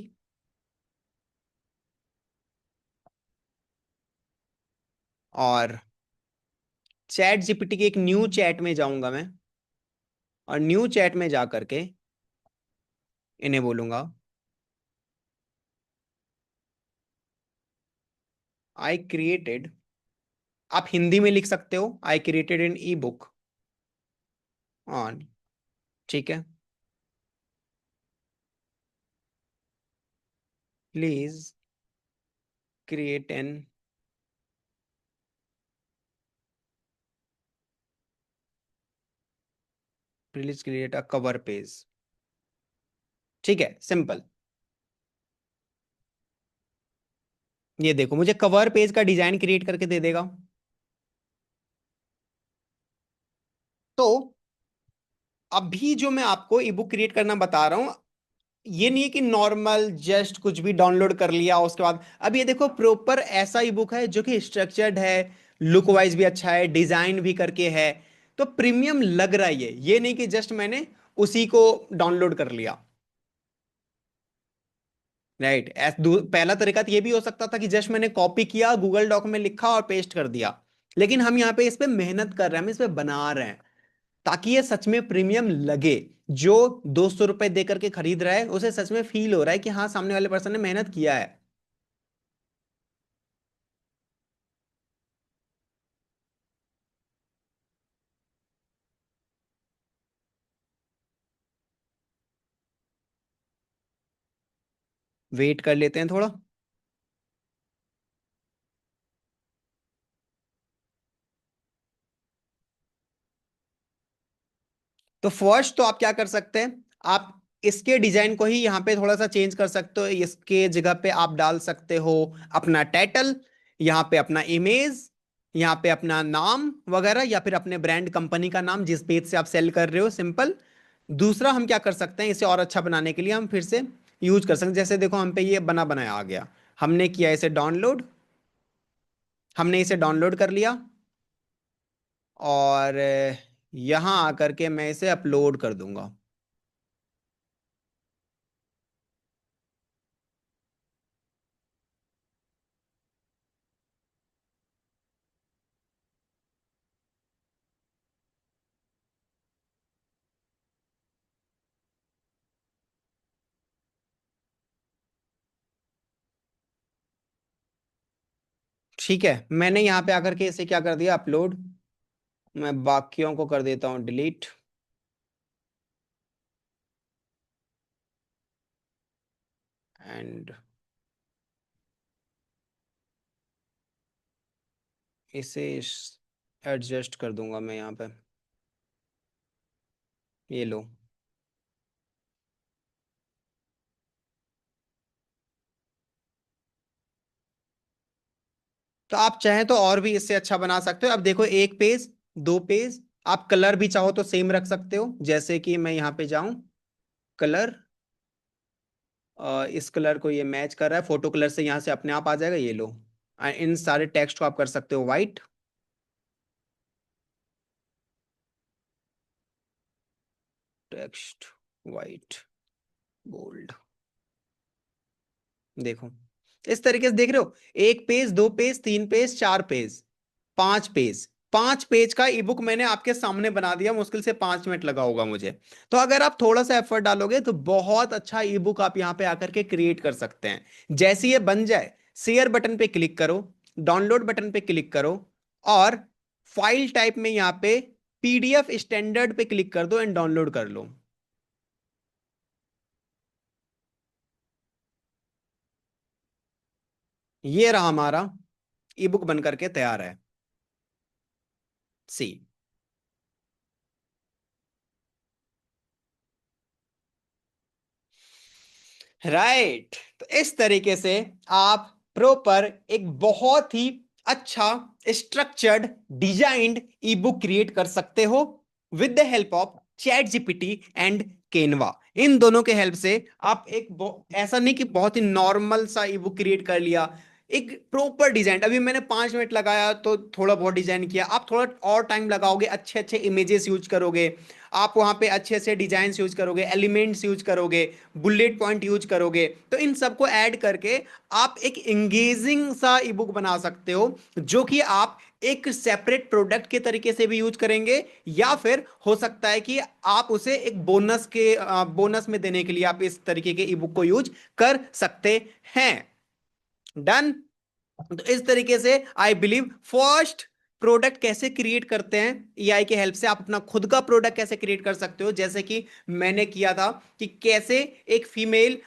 और चैट जीपीटी के एक न्यू चैट में जाऊंगा मैं, और न्यू चैट में जा करके इन्हें बोलूंगा, आई क्रिएटेड, आप हिंदी में लिख सकते हो, I created an ebook on, ठीक है, please create an, please create a cover page. ठीक है, सिंपल। ये देखो मुझे कवर पेज का डिजाइन क्रिएट करके दे देगा। तो अभी जो मैं आपको ईबुक क्रिएट करना बता रहा हूं, ये नहीं है कि नॉर्मल जस्ट कुछ भी डाउनलोड कर लिया उसके बाद। अब ये देखो प्रॉपर ऐसा ईबुक है जो कि स्ट्रक्चर्ड है, लुक वाइज भी अच्छा है, डिजाइन भी करके है, तो प्रीमियम लग रहा है ये नहीं कि जस्ट मैंने उसी को डाउनलोड कर लिया। राइट, पहला तरीका तो ये भी हो सकता था कि जस्ट मैंने कॉपी किया, गूगल डॉक में लिखा और पेस्ट कर दिया। लेकिन हम यहाँ पे इस पे मेहनत कर रहे हैं, हम इस पे बना रहे हैं, ताकि ये सच में प्रीमियम लगे। जो 200 रुपए दे करके खरीद रहा है उसे सच में फील हो रहा है कि हाँ सामने वाले पर्सन ने मेहनत किया है। वेट कर लेते हैं थोड़ा। तो फर्स्ट तो आप क्या कर सकते हैं, आप इसके डिजाइन को ही यहाँ पे थोड़ा सा चेंज कर सकते हो। इसके जगह पे आप डाल सकते हो अपना टाइटल, यहाँ पे अपना इमेज, यहाँ पे अपना नाम वगैरह, या फिर अपने ब्रांड कंपनी का नाम जिस पेज से आप सेल कर रहे हो, सिंपल। दूसरा हम क्या कर सकते हैं, इसे और अच्छा बनाने के लिए हम फिर से यूज कर सकते हैं। जैसे देखो हम पे ये बना बनाया आ गया, हमने किया इसे डाउनलोड, हमने इसे डाउनलोड कर लिया, और यहाँ आकर के मैं इसे अपलोड कर दूंगा। ठीक है, मैंने यहाँ पे आकर के इसे क्या कर दिया, अपलोड। मैं बाकियों को कर देता हूँ डिलीट, एंड इसे एडजस्ट कर दूंगा मैं यहाँ पे। ये लो। तो आप चाहें तो और भी इससे अच्छा बना सकते हो। अब देखो एक पेज, दो पेज। आप कलर भी चाहो तो सेम रख सकते हो, जैसे कि मैं यहाँ पे जाऊं, कलर, इस कलर को ये मैच कर रहा है, फोटो कलर से यहाँ से अपने आप आ जाएगा, ये लो। इन सारे टेक्स्ट को आप कर सकते हो वाइट, टेक्स्ट वाइट, बोल्ड। देखो, इस तरीके से देख रहे हो, एक पेज, दो पेज, तीन पेज, चार पेज, पांच पेज। पांच पेज का ईबुक मैंने आपके सामने बना दिया, मुश्किल से 5 मिनट लगा होगा मुझे। तो अगर आप थोड़ा सा एफर्ट डालोगे तो बहुत अच्छा ईबुक आप यहाँ पे आकर के क्रिएट कर सकते हैं। जैसे ये बन जाए, शेयर बटन पे क्लिक करो, डाउनलोड बटन पे क्लिक करो, और फाइल टाइप में यहाँ पे पीडीएफ स्टैंडर्ड पे क्लिक कर दो एंड डाउनलोड कर लो। ये रहा हमारा ईबुक बन करके तैयार है। सी। राइट। तो इस तरीके से आप प्रॉपर एक बहुत ही अच्छा structured designed e book create कर सकते हो with the help of chat GPT and Canva. इन दोनों के हेल्प से आप एक ऐसा नहीं कि बहुत ही नॉर्मल सा ई बुक क्रिएट कर लिया, एक प्रॉपर डिजाइन। अभी मैंने 5 मिनट लगाया तो थोड़ा बहुत डिजाइन किया, आप थोड़ा और टाइम लगाओगे, अच्छे अच्छे इमेजेस यूज करोगे, आप वहां पे अच्छे से डिजाइन यूज करोगे, एलिमेंट्स यूज करोगे, बुलेट पॉइंट यूज करोगे, तो इन सबको ऐड करके आप एक एंगेजिंग सा ईबुक बना सकते हो, जो कि आप एक सेपरेट प्रोडक्ट के तरीके से भी यूज करेंगे, या फिर हो सकता है कि आप उसे एक बोनस में देने के लिए आप इस तरीके के ईबुक को यूज कर सकते हैं। डन। तो इस तरीके से आई बिलीव फर्स्ट प्रोडक्ट कैसे क्रिएट करते हैं एआई के हेल्प से, आप अपना खुद का प्रोडक्ट कैसे क्रिएट कर सकते हो, जैसे कि मैंने किया था कि कैसे एक फीमेल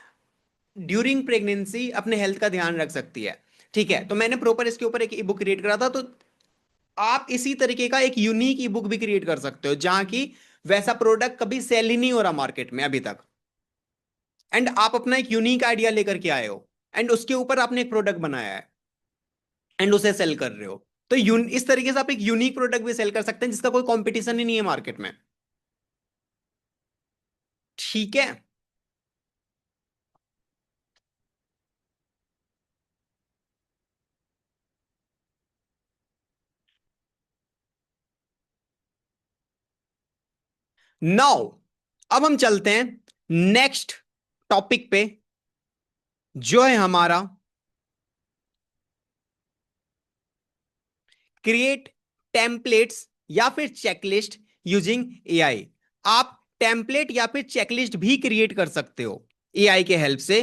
ड्यूरिंग प्रेगनेंसी अपने हेल्थ का ध्यान रख सकती है। ठीक है, तो मैंने प्रॉपर इसके ऊपर एक ई बुक क्रिएट करा था। तो आप इसी तरीके का एक यूनिक ई बुक भी क्रिएट कर सकते हो, जहां की वैसा प्रोडक्ट कभी सेल ही नहीं हो रहा मार्केट में अभी तक, एंड आप अपना एक यूनिक आइडिया लेकर के आए हो, एंड उसके ऊपर आपने एक प्रोडक्ट बनाया है एंड उसे सेल कर रहे हो। तो इस तरीके से आप एक यूनिक प्रोडक्ट भी सेल कर सकते हैं जिसका कोई कंपटीशन ही नहीं है मार्केट में। ठीक है। नाउ अब हम चलते हैं नेक्स्ट टॉपिक पे, जो है हमारा क्रिएट टेम्पलेट्स या फिर चेकलिस्ट यूजिंग एआई। आप टेम्पलेट या फिर चेकलिस्ट भी क्रिएट कर सकते हो एआई के हेल्प से,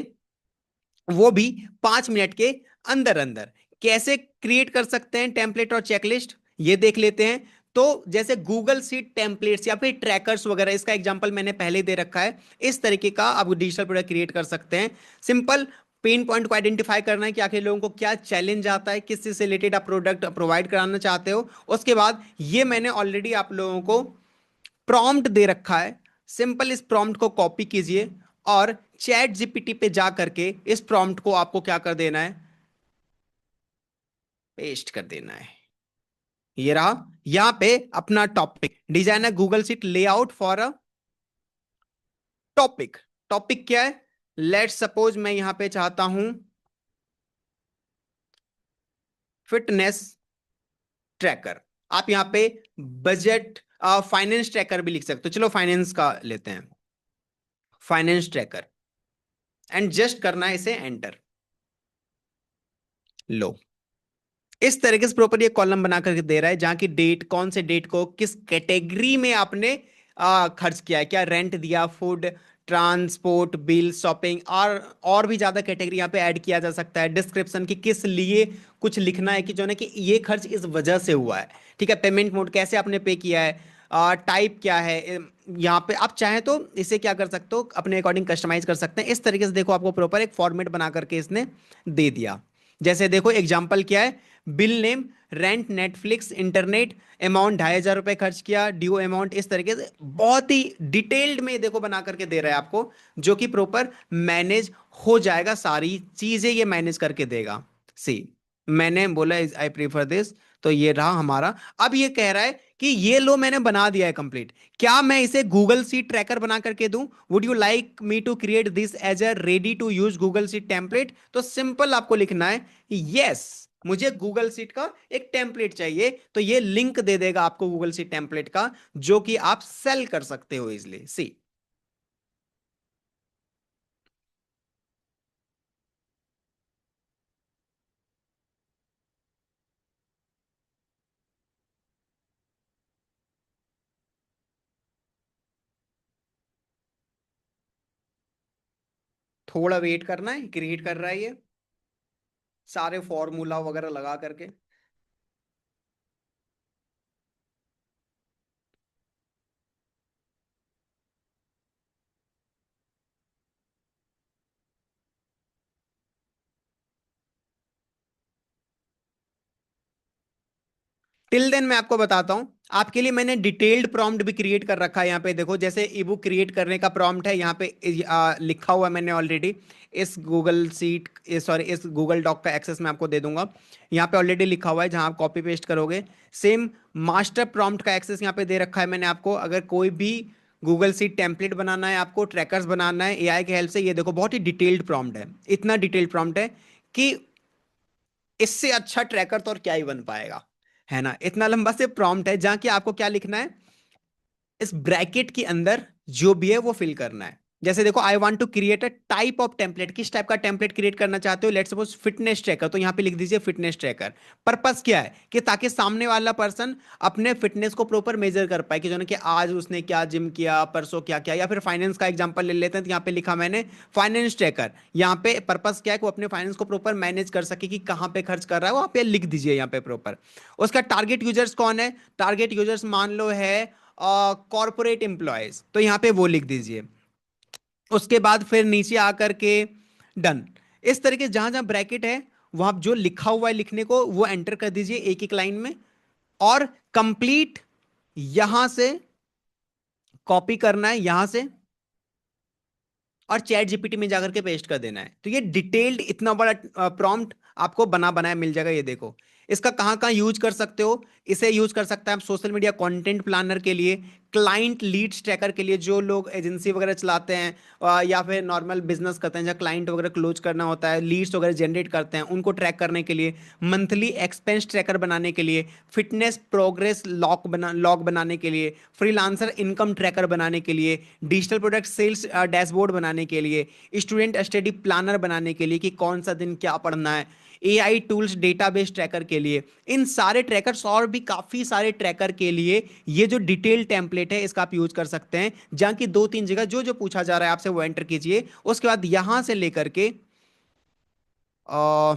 वो भी 5 मिनट के अंदर अंदर। कैसे क्रिएट कर सकते हैं टेम्पलेट और चेकलिस्ट, ये देख लेते हैं। तो जैसे गूगल सीट टेम्पलेट्स या फिर ट्रैकर्स वगैरह, इसका एग्जांपल मैंने पहले दे रखा है। इस तरीके का आप डिजिटल प्रोडक्ट क्रिएट कर सकते हैं। सिंपल पेन पॉइंट को आइडेंटिफाई करना है कि आखिर लोगों को क्या चैलेंज आता है, किस चीज से रिलेटेड आप प्रोडक्ट प्रोवाइड कराना चाहते हो। उसके बाद ये मैंने ऑलरेडी आप लोगों को प्रॉम्प्ट दे रखा है, सिंपल इस प्रॉम्प्ट को कॉपी कीजिए और चैट जीपीटी पे जा करके इस प्रॉम्प्ट को आपको क्या कर देना है, पेस्ट कर देना है। ये रहा यहां पे अपना टॉपिक, डिजाइन है Google seat layout for a topic. Topic क्या है, लेट्स सपोज मैं यहां पे चाहता हूं फिटनेस ट्रैकर। आप यहां पे बजट फाइनेंस ट्रैकर भी लिख सकते हो, चलो फाइनेंस का लेते हैं, फाइनेंस ट्रैकर, एंड जस्ट करना है इसे एंटर। लो, इस तरीके से प्रॉपर ये कॉलम बना करके दे रहा है, जहां की डेट, कौन से डेट को किस कैटेगरी में आपने खर्च किया है, क्या रेंट दिया, फूड, ट्रांसपोर्ट, बिल, शॉपिंग, और भी ज्यादा कैटेगरी यहाँ पे ऐड किया जा सकता है। डिस्क्रिप्शन की किस लिए कुछ लिखना है कि जो है कि ये खर्च इस वजह से हुआ है। ठीक है, पेमेंट मोड कैसे आपने पे किया है, टाइप क्या है। यहाँ पे आप चाहें तो इसे क्या कर सकते हो, अपने अकॉर्डिंग कस्टमाइज कर सकते हैं। इस तरीके से देखो, आपको प्रॉपर एक फॉर्मेट बना करके इसने दे दिया। जैसे देखो एग्जांपल क्या है, bill name, rent, Netflix, internet, amount 2,500 खर्च किया, ड्यू अमाउंट, इस तरीके से बहुत ही डिटेल्ड में देखो बना करके दे रहा है आपको, जो कि प्रॉपर मैनेज हो जाएगा, सारी चीजें ये मैनेज करके देगा। सी, मैंने बोला आई प्रीफर दिस, तो ये रहा हमारा। अब ये कह रहा है कि ये लो मैंने बना दिया है कंप्लीट, क्या मैं इसे गूगल सीट ट्रैकर बना करके दूं? Would you like me to create this as a ready to use Google sheet template? तो सिंपल आपको लिखना है यस, मुझे गूगल सीट का एक टेम्पलेट चाहिए, तो ये लिंक दे देगा आपको गूगल सीट टेम्पलेट का, जो कि आप सेल कर सकते हो इजिली। सी, थोड़ा वेट करना है, क्रिएट कर रहा है ये सारे फॉर्मूला वगैरह लगा करके। टिल देन मैं आपको बताता हूं, आपके लिए मैंने डिटेल्ड प्रॉम्प्ट भी क्रिएट कर रखा है। यहाँ पे देखो, जैसे ईबुक क्रिएट करने का प्रॉम्प्ट है, यहाँ पे लिखा हुआ है मैंने ऑलरेडी। इस गूगल सीट, सॉरी इस गूगल डॉक का एक्सेस मैं आपको दे दूंगा। यहाँ पे ऑलरेडी लिखा हुआ है, जहां आप कॉपी पेस्ट करोगे। सेम मास्टर प्रॉम्प्ट का एक्सेस यहाँ पे दे रखा है मैंने आपको। अगर कोई भी गूगल सीट टेम्पलेट बनाना है आपको, ट्रैकर्स बनाना है एआई के हेल्प से, ये देखो बहुत ही डिटेल्ड प्रॉम्प्ट है, इतना डिटेल्ड प्रॉम्प्ट है कि इससे अच्छा ट्रैकर तो और क्या ही बन पाएगा, है ना? इतना लंबा से प्रॉम्प्ट है, जहां कि आपको क्या लिखना है, इस ब्रैकेट के अंदर जो भी है वो फिल करना है। जैसे देखो, I want to create a type of template, किस टाइप का टेम्पलेट क्रिएट करना चाहते हो? लेट्स सपोज फिटनेस ट्रैकर, तो यहां पे लिख दीजिए फिटनेस ट्रैकर। पर्पस क्या है कि ताकि सामने वाला पर्सन अपने फिटनेस को प्रॉपर मेजर कर पाए, कि जो ना कि आज उसने क्या जिम किया, परसों क्या किया। या फिर फाइनेंस का एग्जांपल ले लेते हैं, तो यहाँ पे लिखा मैंने फाइनेंस ट्रैकर। यहाँ पे पर्पस क्या है कि वो अपने फाइनेंस को प्रॉपर मैनेज कर सके, कि कहाँ पे खर्च कर रहा है, वहां पे लिख दीजिए यहाँ पे प्रॉपर। उसका टारगेट यूजर्स कौन है? टारगेट यूजर्स मान लो है कॉर्पोरेट एम्प्लॉयज, तो यहाँ पे वो लिख दीजिए। उसके बाद फिर नीचे आकर के डन। इस तरीके से जहां जहां ब्रैकेट है, वहां जो लिखा हुआ है लिखने को वो एंटर कर दीजिए एक एक लाइन में। और कंप्लीट यहां से कॉपी करना है, यहां से, और चैट जीपीटी में जाकर के पेस्ट कर देना है। तो ये डिटेल्ड इतना बड़ा प्रॉम्प्ट आपको बना बनाया मिल जाएगा। ये देखो, इसका कहाँ कहाँ यूज कर सकते हो। इसे यूज कर सकते हैं आप सोशल मीडिया कंटेंट प्लानर के लिए, क्लाइंट लीड्स ट्रैकर के लिए, जो लोग एजेंसी वगैरह चलाते हैं या फिर नॉर्मल बिजनेस करते हैं, जहाँ क्लाइंट वगैरह क्लोज करना होता है, लीड्स वगैरह जनरेट करते हैं, उनको ट्रैक करने के लिए, मंथली एक्सपेंस ट्रैकर बनाने के लिए, फिटनेस प्रोग्रेस लॉग बनाने के लिए, फ्रीलांसर इनकम ट्रैकर बनाने के लिए, डिजिटल प्रोडक्ट सेल्स डैशबोर्ड बनाने के लिए, स्टूडेंट स्टडी प्लानर बनाने के लिए कि कौन सा दिन क्या पढ़ना है, एआई टूल्स डेटाबेस ट्रैकर के लिए। इन सारे ट्रैकर्स और भी काफी सारे ट्रैकर के लिए ये जो डिटेल टेम्पलेट है, इसका आप यूज कर सकते हैं। जहां की दो तीन जगह जो जो पूछा जा रहा है आपसे वो एंटर कीजिए। उसके बाद यहां से लेकर के अ,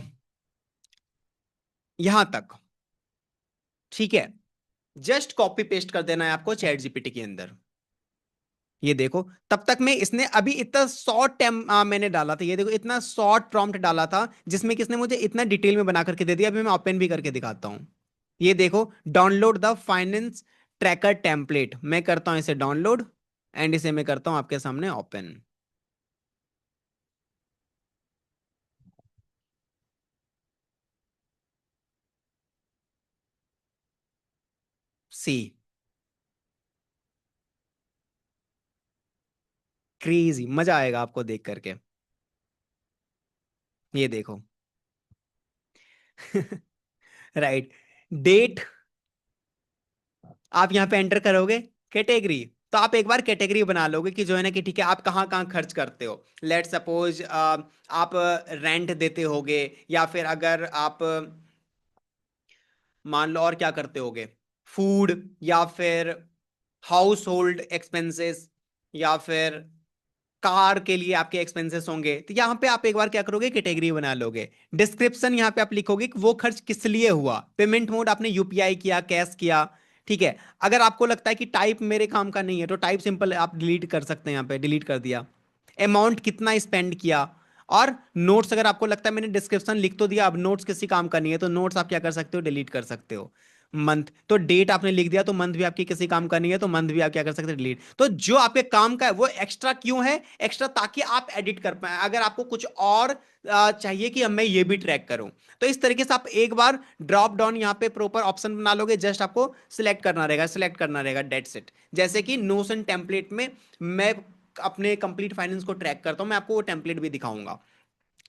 यहां तक, ठीक है, जस्ट कॉपी पेस्ट कर देना है आपको चैट जीपीटी के अंदर। ये देखो, तब तक में इसने अभी इतना शॉर्ट टाइम मैंने डाला था, ये देखो इतना शॉर्ट प्रॉम्प्ट डाला था, जिसमें किसने मुझे इतना डिटेल में बना करके दे दिया। अभी मैं ओपन भी करके दिखाता हूं। ये देखो, download the finance tracker template, मैं करता हूं इसे डाउनलोड, एंड इसे मैं करता हूं आपके सामने ओपन। सी, क्रेजी मजा आएगा आपको देख करके। ये देखो राइट, डेट आप यहाँ पे एंटर करोगे, कैटेगरी, तो आप एक बार कैटेगरी बना लोगे कि जो है ना कि ठीक है, आप कहाँ कहाँ खर्च करते हो। लेट सपोज आप रेंट देते होगे, या फिर अगर आप मान लो और क्या करते होगे, फूड, या फिर हाउस होल्ड एक्सपेंसेस, या फिर कार के लिए आपके एक्सपेंसेस होंगे। तो यहाँ पे आप एक बार क्या करोगे, कैटेगरी बना लोगे। डिस्क्रिप्शन यहाँ पे आप लिखोगे कि वो खर्च किस लिए हुआ। पेमेंट मोड आपने यूपीआई किया, कैश किया, ठीक है। अगर आपको लगता है कि टाइप मेरे काम का नहीं है, तो टाइप सिंपल आप डिलीट कर सकते हैं, यहाँ पे डिलीट कर दिया। अमाउंट कितना स्पेंड किया। और नोट्स, अगर आपको लगता है मैंने डिस्क्रिप्शन लिख तो दिया, अब नोट्स किसी काम का नहीं है, तो नोट्स आप क्या कर सकते हो, डिलीट कर सकते हो। मंथ, तो डेट आपने लिख दिया तो मंथ भी आपकी किसी काम का नहीं है, तो मंथ भी आप क्या कर सकते हैं, डिलीट। तो जो आपके काम का है वो एक्स्ट्रा क्यों है, एक्स्ट्रा ताकि आप एडिट कर पाए, अगर आपको कुछ और चाहिए कि अब मैं ये भी ट्रैक करूं, तो इस तरीके से आप एक बार ड्रॉप डाउन यहाँ पे प्रॉपर ऑप्शन बना लोगे, जस्ट आपको सिलेक्ट करना रहेगा, डेट्स इट। जैसे कि नोशन टेम्पलेट में मैं अपने कंप्लीट फाइनेंस को ट्रैक करता हूं, मैं आपको वो टेम्पलेट भी दिखाऊंगा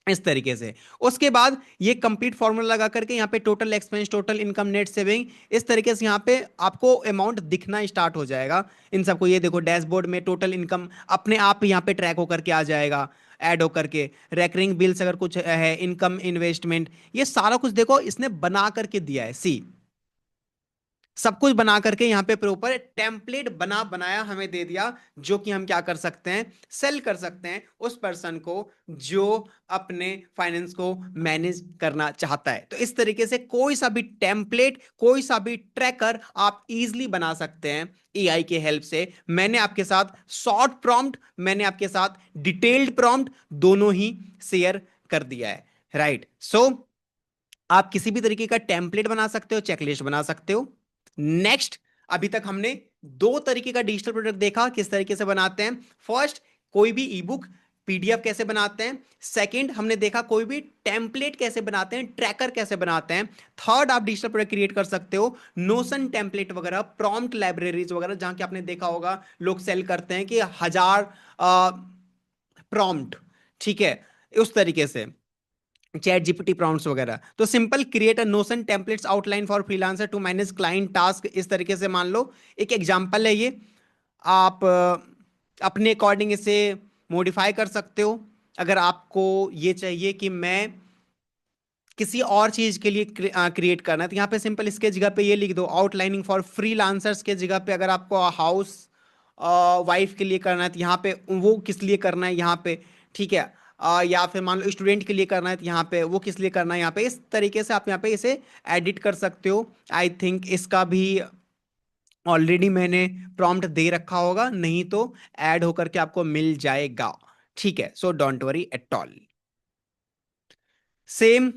इस तरीके से। उसके बाद ये कंप्लीट फॉर्मूला लगा करके यहाँ पे total expense, total income, net saving, इस तरीके से यहाँ पे आपको अमाउंट दिखना स्टार्ट हो जाएगा इन सबको। ये देखो डैशबोर्ड में टोटल इनकम अपने आप यहाँ पे ट्रैक होकर के आ जाएगा, ऐड होकर के। रेकरिंग बिल्स अगर कुछ है, इनकम, इन्वेस्टमेंट, ये सारा कुछ देखो इसने बना करके दिया है, सी सब कुछ बना करके यहाँ पे प्रॉपर टेम्पलेट बनाया हमें दे दिया, जो कि हम क्या कर सकते हैं, सेल कर सकते हैं उस पर्सन को जो अपने फाइनेंस को मैनेज करना चाहता है। तो इस तरीके से कोई सा भी टेम्पलेट, कोई सा भी ट्रैकर आप इजीली बना सकते हैं एआई के हेल्प से। मैंने आपके साथ शॉर्ट प्रॉम्प्ट, मैंने आपके साथ डिटेल्ड प्रॉम्प्ट दोनों ही शेयर कर दिया है, राइट। सो आप किसी भी तरीके का टेम्पलेट बना सकते हो, चेकलिस्ट बना सकते हो। नेक्स्ट, अभी तक हमने दो तरीके का डिजिटल प्रोडक्ट देखा किस तरीके से बनाते हैं। फर्स्ट, कोई भी ई बुक, पीडीएफ कैसे बनाते हैं। सेकंड, हमने देखा कोई भी टेम्पलेट कैसे बनाते हैं, ट्रैकर कैसे बनाते हैं। थर्ड, आप डिजिटल प्रोडक्ट क्रिएट कर सकते हो नोशन टेम्पलेट वगैरह, प्रॉम्प्ट लाइब्रेरीज वगैरह, जहां कि आपने देखा होगा लोग सेल करते हैं कि 1000 प्रॉम्प्ट, ठीक है, उस तरीके से चैट जीपीटी प्रॉम्प्ट्स वगैरह। तो simple, create a Notion templates outline for freelancer to manage client task, इस तरीके से मान लो एक एग्जांपल है ये। आप अपने अकॉर्डिंग इसे मॉडिफाई कर सकते हो। अगर आपको ये चाहिए कि मैं किसी और चीज के लिए क्रिएट करना है, तो यहाँ पे सिंपल इसके जगह पे ये लिख दो, आउटलाइनिंग फॉर फ्रीलांसर्स के जगह पे अगर आपको हाउस वाइफ के लिए करना है, तो यहाँ पे वो किस लिए करना है यहाँ पे, ठीक है। या फिर मान लो स्टूडेंट के लिए करना है, तो यहाँ पे वो किस लिए करना है यहाँ पे, इस तरीके से आप यहाँ पे इसे एडिट कर सकते हो। आई थिंक इसका भी ऑलरेडी मैंने प्रॉम्प्ट दे रखा होगा, नहीं तो ऐड होकर के आपको मिल जाएगा, ठीक है। So don't worry at all. Same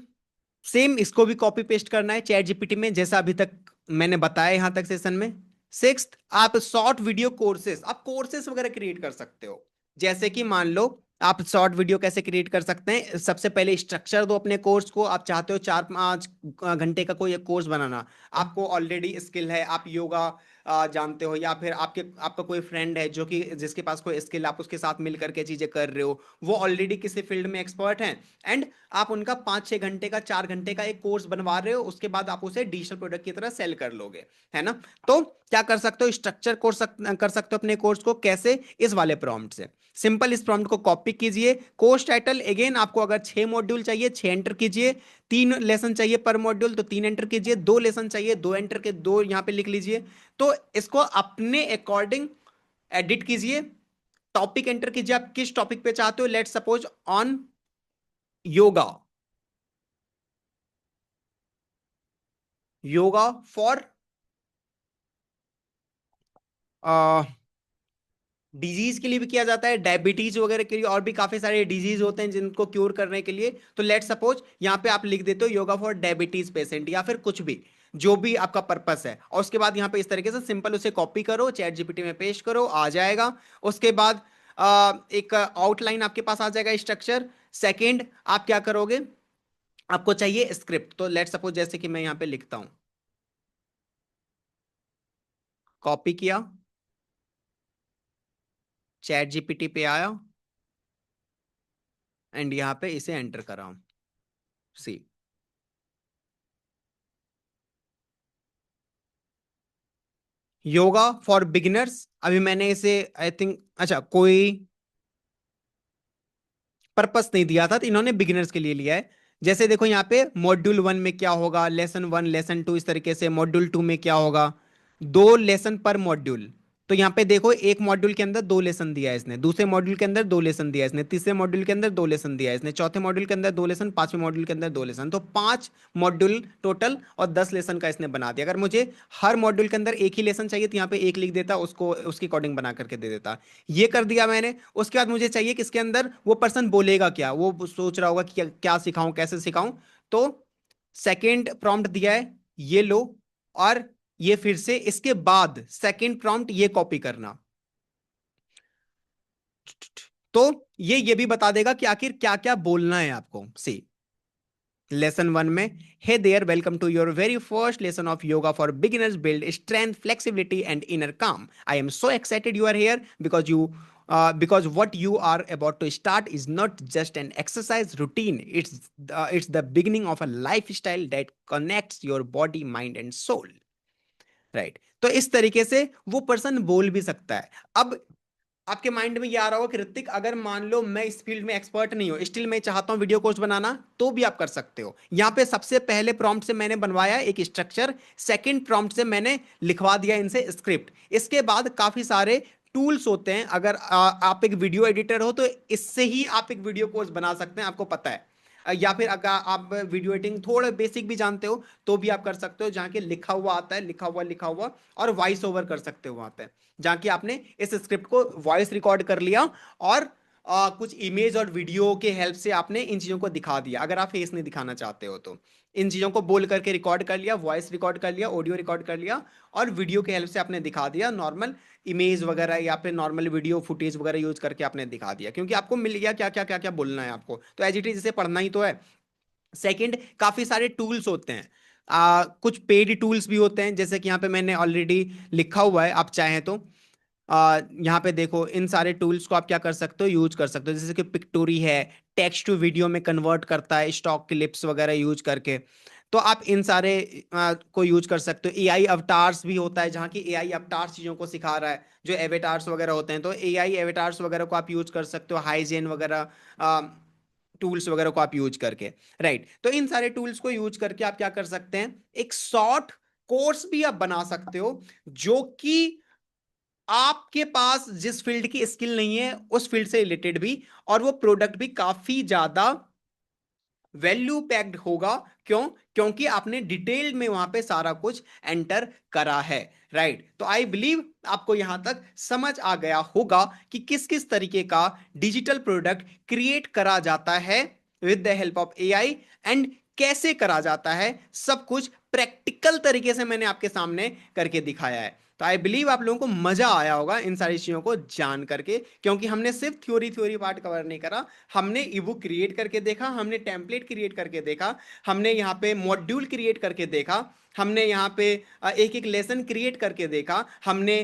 same इसको भी कॉपी पेस्ट करना है चैट जीपीटी में, जैसा अभी तक मैंने बताया यहां तक सेशन में। सिक्स्थ, आप शॉर्ट वीडियो कोर्सेस, आप कोर्सेस वगैरह क्रिएट कर सकते हो। जैसे कि मान लो आप शॉर्ट वीडियो कैसे क्रिएट कर सकते हैं, सबसे पहले स्ट्रक्चर दो अपने कोर्स को। आप चाहते हो 4-5 घंटे का कोई एक कोर्स बनाना, आपको ऑलरेडी स्किल है, आप योगा जानते हो, या फिर आपका कोई फ्रेंड है जो कि जिसके पास कोई स्किल, आप उसके साथ मिल करके चीजें कर रहे हो, वो ऑलरेडी किसी फील्ड में एक्सपर्ट हैं, एंड आप उनका 5-6 घंटे का, 4 घंटे का एक कोर्स बनवा रहे हो, उसके बाद आप उसे डिजिटल प्रोडक्ट की तरह सेल कर लोगे, है ना। तो क्या कर सकते हो, स्ट्रक्चर कोर्स कर सकते हो अपने कोर्स को, कैसे, इस वाले प्रॉम्प्ट से। सिंपल इस प्रॉम्प्ट को कॉपी कीजिए। कोर्स टाइटल अगेन आपको अगर 6 मॉड्यूल चाहिए 6 एंटर कीजिए, 3 लेसन चाहिए पर मॉड्यूल तो 3 एंटर कीजिए, 2 लेसन चाहिए 2 एंटर के 2 यहां पे लिख लीजिए। तो इसको अपने अकॉर्डिंग एडिट कीजिए। टॉपिक एंटर कीजिए, आप किस टॉपिक पे चाहते हो, let suppose on yoga, yoga for disease के लिए भी किया जाता है, डायबिटीज वगैरह के लिए, और भी काफी सारे डिजीज होते हैं जिनको क्योर करने के लिए। तो लेट सपोज यहाँ पे आप लिख देते हो योगा फॉर डायबिटीज पेशेंट, या फिर कुछ भी जो भी आपका पर्पस है, और उसके बाद यहाँ पे इस तरीके से सिंपल उसे कॉपी करो, चैट जीपीटी में पेस्ट करो, आ जाएगा। उसके बाद एक आउटलाइन आपके पास आ जाएगा, स्ट्रक्चर। सेकेंड, आप क्या करोगे, आपको चाहिए स्क्रिप्ट, तो लेट सपोज जैसे कि मैं यहाँ पे लिखता हूं, कॉपी किया, चैट जीपीटी पे आया, एंड यहाँ पे इसे एंटर करा हूं, सी योगा फॉर बिगिनर्स। अभी मैंने इसे आई थिंक, अच्छा, कोई पर्पस नहीं दिया था, तो इन्होंने बिगिनर्स के लिए लिया है। जैसे देखो यहाँ पे मॉड्यूल 1 में क्या होगा, लेसन 1, लेसन 2, इस तरीके से मॉड्यूल 2 में क्या होगा, 2 लेसन पर मॉड्यूल। तो यहाँ पे देखो एक मॉड्यूल के अंदर 2 लेसन दिया है इसने, दूसरे मॉड्यूल के अंदर 2 लेसन दिया है इसने, तीसरे मॉड्यूल के अंदर 2 लेसन दिया है इसने, चौथे मॉड्यूल के अंदर 2 लेसन, पांचवें मॉड्यूल के अंदर 2 लेसन, तो 5 मॉड्यूल टोटल, और 10 लेसन का इसने बना दिया। अगर मुझे हर मॉड्यूल के अंदर एक ही लेसन चाहिए, तो यहाँ पे एक लिख देता, उसको उसकी अकॉर्डिंग बना करके दे देता। ये कर दिया मैंने। उसके बाद मुझे चाहिए कि इसके अंदर वो पर्सन बोलेगा क्या, वो सोच रहा होगा कि क्या सिखाऊं, कैसे सिखाऊं। तो सेकेंड प्रॉम्प्ट दिया है, ये लो, और ये फिर से इसके बाद सेकंड प्रॉम्प्ट ये कॉपी करना। तो ये भी बता देगा कि आखिर क्या क्या बोलना है आपको। सी लेसन वन में, hey there, welcome to your very first lesson of yoga for beginners, build strength, flexibility and inner calm. I am so excited you are here because what you are about to start is not just an exercise routine, it's the beginning of a lifestyle that connects your body, mind and soul, right? तो इस तरीके से वो person बोल भी सकता है। अब आपके माइंड में ये आ रहा होगा कि ऋतिक, अगर मान लो मैं इस फील्ड में एक्सपर्ट नहीं हूं, स्टिल मैं चाहता हूं वीडियो कोर्स बनाना, तो भी आप कर सकते हो। यहां पे सबसे पहले प्रॉम्प्ट से मैंने बनवाया एक स्ट्रक्चर, सेकंड प्रॉम्प्ट से मैंने लिखवा दिया इनसे स्क्रिप्ट। इसके बाद काफी सारे टूल्स होते हैं। अगर आप एक वीडियो एडिटर हो तो इससे ही आप एक वीडियो कोर्स बना सकते हैं, आपको पता है। या फिर अगर आप वीडियो एडिटिंग थोड़ा बेसिक भी जानते हो तो भी आप कर सकते हो, जहाँ के लिखा हुआ आता है, लिखा हुआ और वॉइस ओवर कर सकते हो वहां पे, जहाँ की आपने इस स्क्रिप्ट को वॉइस रिकॉर्ड कर लिया और कुछ इमेज और वीडियो के हेल्प से आपने इन चीजों को दिखा दिया। अगर आप फेस नहीं दिखाना चाहते हो तो इन चीजों को बोल करके रिकॉर्ड कर लिया, वॉइस रिकॉर्ड कर लिया, ऑडियो रिकॉर्ड कर लिया और वीडियो के हेल्प से आपने दिखा दिया। नॉर्मल इमेज वगैरह या फिर नॉर्मल वीडियो फुटेज वगैरह यूज करके आपने दिखा दिया, क्योंकि आपको मिल गया क्या क्या बोलना है आपको, तो एज इट इज इसे पढ़ना ही तो है। सेकंड, काफी सारे टूल्स होते हैं, कुछ पेड टूल्स भी होते हैं, जैसे कि यहाँ पे मैंने ऑलरेडी लिखा हुआ है, आप चाहें तो यहाँ पे देखो, इन सारे टूल्स को आप क्या कर सकते हो, यूज कर सकते हो। जैसे कि पिक्टोरी है, टेक्स्ट टू वीडियो में कन्वर्ट करता है स्टॉक क्लिप्स वगैरह यूज करके, तो आप इन सारे को यूज कर सकते हो। एआई अवतार्स भी होता है, जहाँ की एआई अवतार्स चीजों को सिखा रहा है, जो एवेटार्स वगैरह होते हैं, तो एआई एवेटार्स वगैरह को आप यूज कर सकते हो, हाइजेन वगैरह टूल्स वगैरह को आप यूज करके, राइट। तो इन सारे टूल्स को यूज करके आप क्या कर सकते हैं, एक शॉर्ट कोर्स भी आप बना सकते हो, जो कि आपके पास जिस फील्ड की स्किल नहीं है उस फील्ड से रिलेटेड भी, और वो प्रोडक्ट भी काफी ज्यादा वैल्यू पैक्ड होगा। क्यों? क्योंकि आपने डिटेल में वहां पे सारा कुछ एंटर करा है, राइट। तो आई बिलीव आपको यहां तक समझ आ गया होगा कि किस किस तरीके का डिजिटल प्रोडक्ट क्रिएट करा जाता है with the help of AI, and कैसे करा जाता है। सब कुछ प्रैक्टिकल तरीके से मैंने आपके सामने करके दिखाया है। तो आई बिलीव आप लोगों को मजा आया होगा इन सारी चीजों को जान करके, क्योंकि हमने सिर्फ थ्योरी थ्योरी पार्ट कवर नहीं करा, हमने ईबुक क्रिएट करके देखा, हमने टेम्पलेट क्रिएट करके देखा, हमने यहाँ पे मॉड्यूल क्रिएट करके देखा, हमने यहाँ पे एक एक लेसन क्रिएट करके देखा, हमने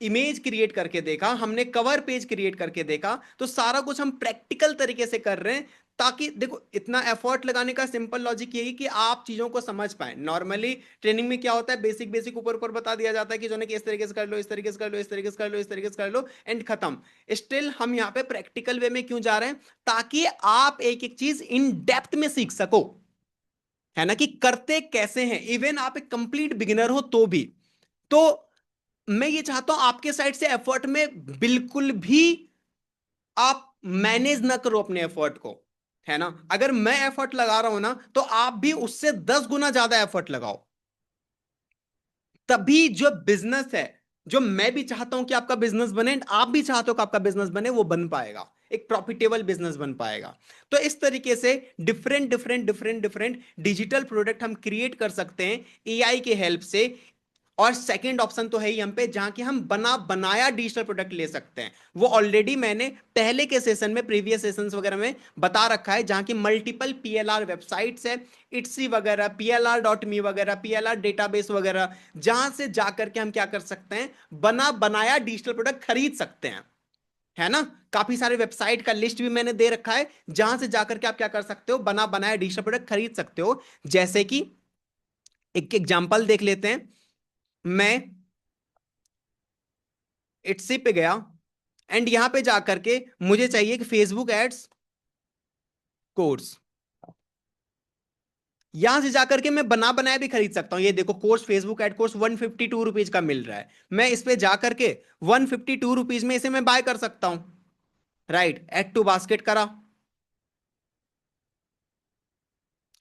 इमेज क्रिएट करके देखा, हमने कवर पेज क्रिएट करके देखा। तो सारा कुछ हम प्रैक्टिकल तरीके से कर रहे हैं, ताकि देखो, इतना एफर्ट लगाने का सिंपल लॉजिक यही कि आप चीजों को समझ पाए। नॉर्मली ट्रेनिंग में क्या होता है, बेसिक बेसिक ऊपर ऊपर बता दिया जाता है कि जो कि इस तरीके से कर लो, इस तरीके से कर लो, इस तरीके से कर लो, इस तरीके से कर लो, एंड खत्म। स्टिल हम यहाँ पे प्रैक्टिकल वे में क्यों जा रहे हैं, ताकि आप एक एक चीज इन डेप्थ में सीख सको, है ना, कि करते कैसे हैं। इवन आप एक कंप्लीट बिगिनर हो तो भी, तो मैं ये चाहता हूं आपके साइड से एफर्ट में बिल्कुल भी आप मैनेज ना करो अपने एफर्ट को, है ना। अगर मैं एफर्ट लगा रहा हूं ना, तो आप भी उससे 10 गुना ज्यादा एफर्ट लगाओ, तभी जो बिजनेस है, जो मैं भी चाहता हूं कि आपका बिजनेस बने, आप भी चाहते हो कि आपका बिजनेस बने, वो बन पाएगा, एक प्रॉफिटेबल बिजनेस बन पाएगा। तो इस तरीके से different different different different digital product हम क्रिएट कर सकते हैं एआई के हेल्प से। और सेकंड ऑप्शन तो है ही हम पे, जहां कि हम बना बनाया डिजिटल प्रोडक्ट ले सकते हैं। वो ऑलरेडी मैंने पहले के सेशन में, प्रीवियस सेशंस वगैरह में बता रखा है, जहां की मल्टीपल पीएलआर वेबसाइट्स है, इट्सी वगैरह, PLR.me वगैरह, पीएलआर डेटाबेस वगैरह, जहां से जाकर के हम क्या कर सकते हैं, बना बनाया डिजिटल प्रोडक्ट खरीद सकते हैं, है ना। काफी सारे वेबसाइट का लिस्ट भी मैंने दे रखा है, जहां से जाकर के आप क्या कर सकते हो, बना बनाया डिजिटल प्रोडक्ट खरीद सकते हो। जैसे कि एक एग्जांपल देख लेते हैं। मैं इट्सी पे गया, एंड यहां पे जाकर के मुझे चाहिए कि फेसबुक एड्स कोर्स, यहां से जाकर के मैं बना बनाया भी खरीद सकता हूं। ये देखो, course, Facebook ad course 152 rupees का मिल रहा है। मैं इस पे जाकर के 152 रुपीज में इसे मैं बाय कर सकता हूं, राइट। एड टू बास्केट करा,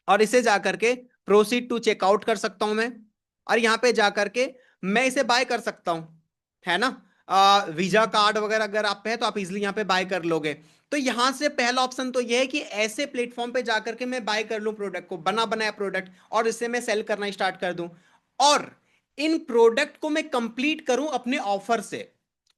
और इसे जाकर के प्रोसीड टू चेकआउट कर सकता हूं मैं, और यहां पे जाकर के मैं इसे बाय कर सकता हूं, है ना। वीजा कार्ड वगैरह अगर आप पे है तो आप इजिली यहां पे बाय कर लोगे। तो यहां से पहला ऑप्शन तो यह है कि ऐसे प्लेटफॉर्म पे जाकर के मैं बाय कर लूं प्रोडक्ट को, बना बनाया प्रोडक्ट, और इसे मैं सेल करना स्टार्ट कर दूं। और इन प्रोडक्ट को मैं कंप्लीट करूं अपने ऑफर से।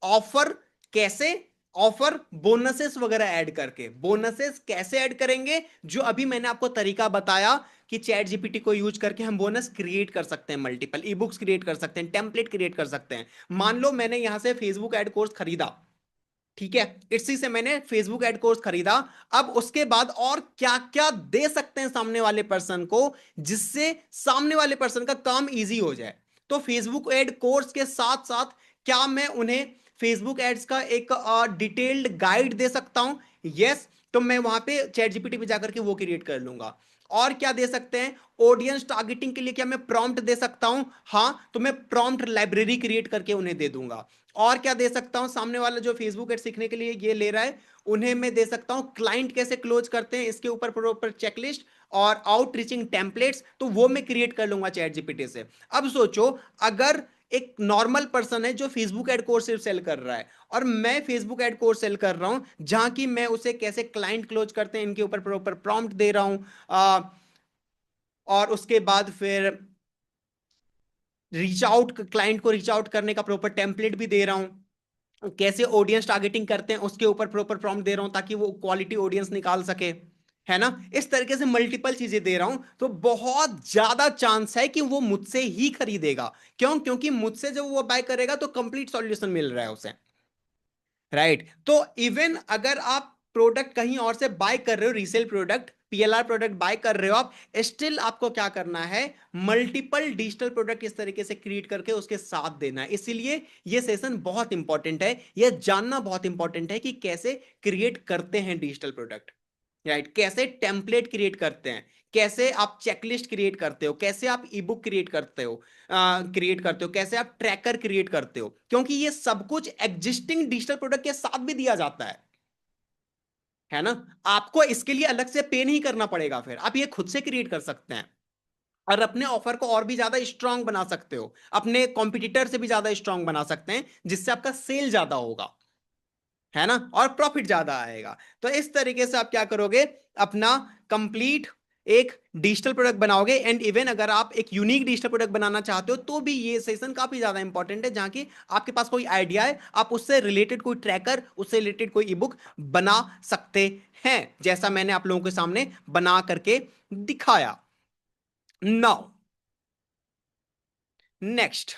ऑफर कैसे? ऑफर बोनसेस वगैरह ऐड करके। बोनसेस कैसे ऐड करेंगे? जो अभी मैंने आपको तरीका बताया कि चैट जीपीटी को यूज करके हम बोनस क्रिएट कर सकते हैं, मल्टीपल ई बुक्स क्रिएट कर सकते हैं, टेम्पलेट क्रिएट कर सकते हैं। मान लो मैंने यहां से फेसबुक एड कोर्स खरीदा, ठीक है, इसी से मैंने फेसबुक एड कोर्स खरीदा। अब उसके बाद और क्या क्या दे सकते हैं सामने वाले पर्सन को, जिससे सामने वाले पर्सन का काम इजी हो जाए। तो फेसबुक एड कोर्स के साथ साथ क्या मैं उन्हें फेसबुक एड्स का एक डिटेल्ड गाइड दे सकता हूं? यस। तो मैं वहां पे चैट जीपीटी पे जाकर के वो क्रिएट कर लूंगा। और क्या दे सकते हैं? ऑडियंस टारगेटिंग के लिए क्या मैं प्रॉम्प्ट दे सकता हूं? हां, तो मैं प्रॉम्प्ट लाइब्रेरी क्रिएट करके उन्हें दे दूंगा। और क्या दे सकता हूं? सामने वाला जो फेसबुक एड सीखने के लिए ये ले रहा है, उन्हें मैं दे सकता हूं क्लाइंट कैसे क्लोज करते हैं, इसके ऊपर प्रॉपर चेकलिस्ट और आउट रीचिंग टेम्पलेट्स, तो वो मैं क्रिएट कर लूंगा चैट जीपीटी से। अब सोचो, अगर एक नॉर्मल पर्सन है जो फेसबुक एड कोर्स सिर्फ सेल कर रहा है, और मैं फेसबुक एड कोर्स सेल कर रहा हूं जहां की मैं उसे कैसे क्लाइंट क्लोज करते हैं इनके ऊपर प्रॉपर प्रॉम्प्ट दे रहा हूं, और उसके बाद फिर रीच आउट, क्लाइंट को रीच आउट करने का प्रॉपर टेम्पलेट भी दे रहा हूं, कैसे ऑडियंस टारगेटिंग करते हैं उसके ऊपर प्रॉपर प्रॉम्प्ट दे रहा हूं ताकि वो क्वालिटी ऑडियंस निकाल सके, है ना। इस तरीके से मल्टीपल चीजें दे रहा हूं, तो बहुत ज्यादा चांस है कि वो मुझसे ही खरीदेगा। क्यों? क्योंकि मुझसे जब वो बाय करेगा तो कंप्लीट सॉल्यूशन मिल रहा है उसे, राइट। तो इवन अगर आप प्रोडक्ट कहीं और से बाय कर रहे हो, resell product, PLR product buy कर रहे हो आप, स्टिल आपको क्या करना है? मल्टीपल डिजिटल प्रोडक्ट इस तरीके से क्रिएट करके उसके साथ देना है। इसीलिए ये सेशन बहुत इंपॉर्टेंट है, यह जानना बहुत इंपॉर्टेंट है कि कैसे क्रिएट करते हैं डिजिटल प्रोडक्ट, राइट। कैसे टेम्पलेट क्रिएट करते हैं, कैसे आप चेकलिस्ट क्रिएट करते हो, कैसे आप ई बुक क्रिएट करते हो, कैसे आप ट्रैकर क्रिएट करते हो, क्योंकि ये सब कुछ एग्जिस्टिंग डिजिटल प्रोडक्ट के साथ भी दिया जाता है ना। आपको इसके लिए अलग से पे नहीं करना पड़ेगा, फिर आप ये खुद से क्रिएट कर सकते हैं और अपने ऑफर को और भी ज्यादा स्ट्रांग बना सकते हो, अपने कॉम्पिटिटर से भी ज्यादा स्ट्रांग बना सकते हैं, जिससे आपका सेल ज्यादा होगा, है ना, और प्रॉफिट ज्यादा आएगा। तो इस तरीके से आप क्या करोगे? अपना कंप्लीट एक डिजिटल प्रोडक्ट बनाओगे। एंड इवन अगर आप एक यूनिक डिजिटल प्रोडक्ट बनाना चाहते हो तो भी ये सेशन काफी ज्यादा इंपॉर्टेंट है, जहां की आपके पास कोई आइडिया है, आप उससे रिलेटेड कोई ट्रैकर, उससे रिलेटेड कोई ई बुक बना सकते हैं, जैसा मैंने आप लोगों के सामने बना करके दिखाया। Now next,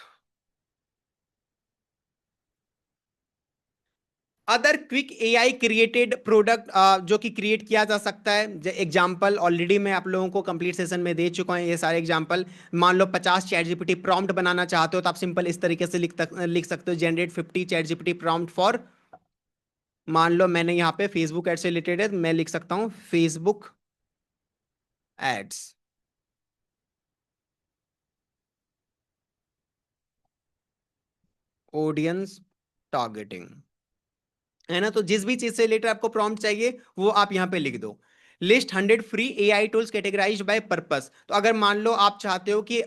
other quick AI created product जो कि क्रिएट किया जा सकता है। एग्जांपल ऑलरेडी मैं आप लोगों को कंप्लीट सेशन में दे चुका हूं, ये सारे एग्जांपल। मान लो 50 चैट जीपीटी प्रॉम्प्ट बनाना चाहते हो तो आप सिंपल इस तरीके से लिख सकते हो, generate 50 chat GPT prompt for, मान लो मैंने यहाँ पे फेसबुक एड से रिलेटेड है, मैं लिख सकता हूँ फेसबुक एड्स, ऑडियंस टारगेटिंग, है ना। तो जिस भी चीज से रिलेटेड आपको प्रॉम्प्ट चाहिए वो आप यहाँ पे लिख दो। List 100 free AI tools categorised by purpose. तो अगर मान लो आप चाहते हो कि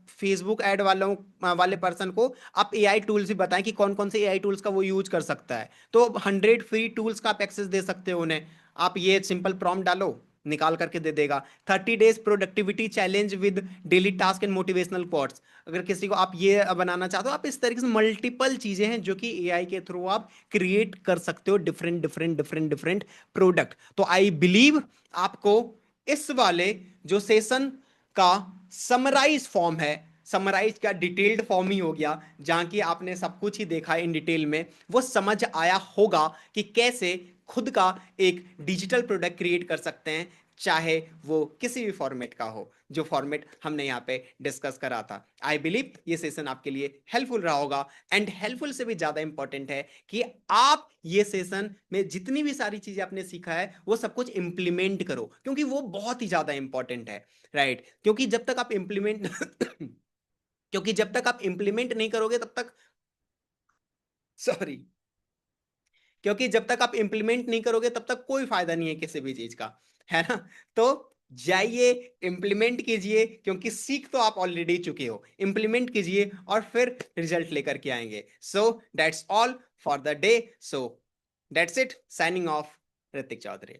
फेसबुक ऐड वाले पर्सन को आप एआई टूल्स भी बताएं कि कौन कौन से एआई टूल्स का वो यूज कर सकता है, तो 100 फ्री टूल्स का आप एक्सेस दे सकते हो उन्हें। आप ये सिंपल प्रॉम्प्ट डालो, निकाल करके दे देगा। 30 days productivity challenge with daily task and motivational quotes. अगर किसी को आप ये बनाना चाहते हो, आप इस तरीके से मल्टीपल चीजें हैं जो कि एआई के थ्रू आप क्रिएट कर सकते हो, different different different different product. तो आई बिलीव आपको इस वाले जो सेशन का समराइज फॉर्म है, समराइज का डिटेल्ड फॉर्म ही हो गया, जहां की आपने सब कुछ ही देखा इन डिटेल में, वो समझ आया होगा कि कैसे खुद का एक डिजिटल प्रोडक्ट क्रिएट कर सकते हैं, चाहे वो किसी भी फॉर्मेट का हो, जो फॉर्मेट हमने यहाँ पे डिस्कस करा था। आई बिलीव ये सेशन आपके लिए हेल्पफुल रहा होगा। एंड हेल्पफुल से भी ज्यादा इंपॉर्टेंट है कि आप ये सेशन में जितनी भी सारी चीजें आपने सीखा है वो सब कुछ इंप्लीमेंट करो, क्योंकि वो बहुत ही ज्यादा इंपॉर्टेंट है, राइट। क्योंकि जब तक आप इंप्लीमेंट क्योंकि जब तक आप इंप्लीमेंट नहीं करोगे तब तक, सॉरी, क्योंकि जब तक आप इंप्लीमेंट नहीं करोगे तब तक कोई फायदा नहीं है किसी भी चीज का, है ना। तो जाइए, इंप्लीमेंट कीजिए, क्योंकि सीख तो आप ऑलरेडी चुके हो, इंप्लीमेंट कीजिए और फिर रिजल्ट लेकर के आएंगे। So that's all for the day. So that's it, signing off, Hrithik Chaudhary.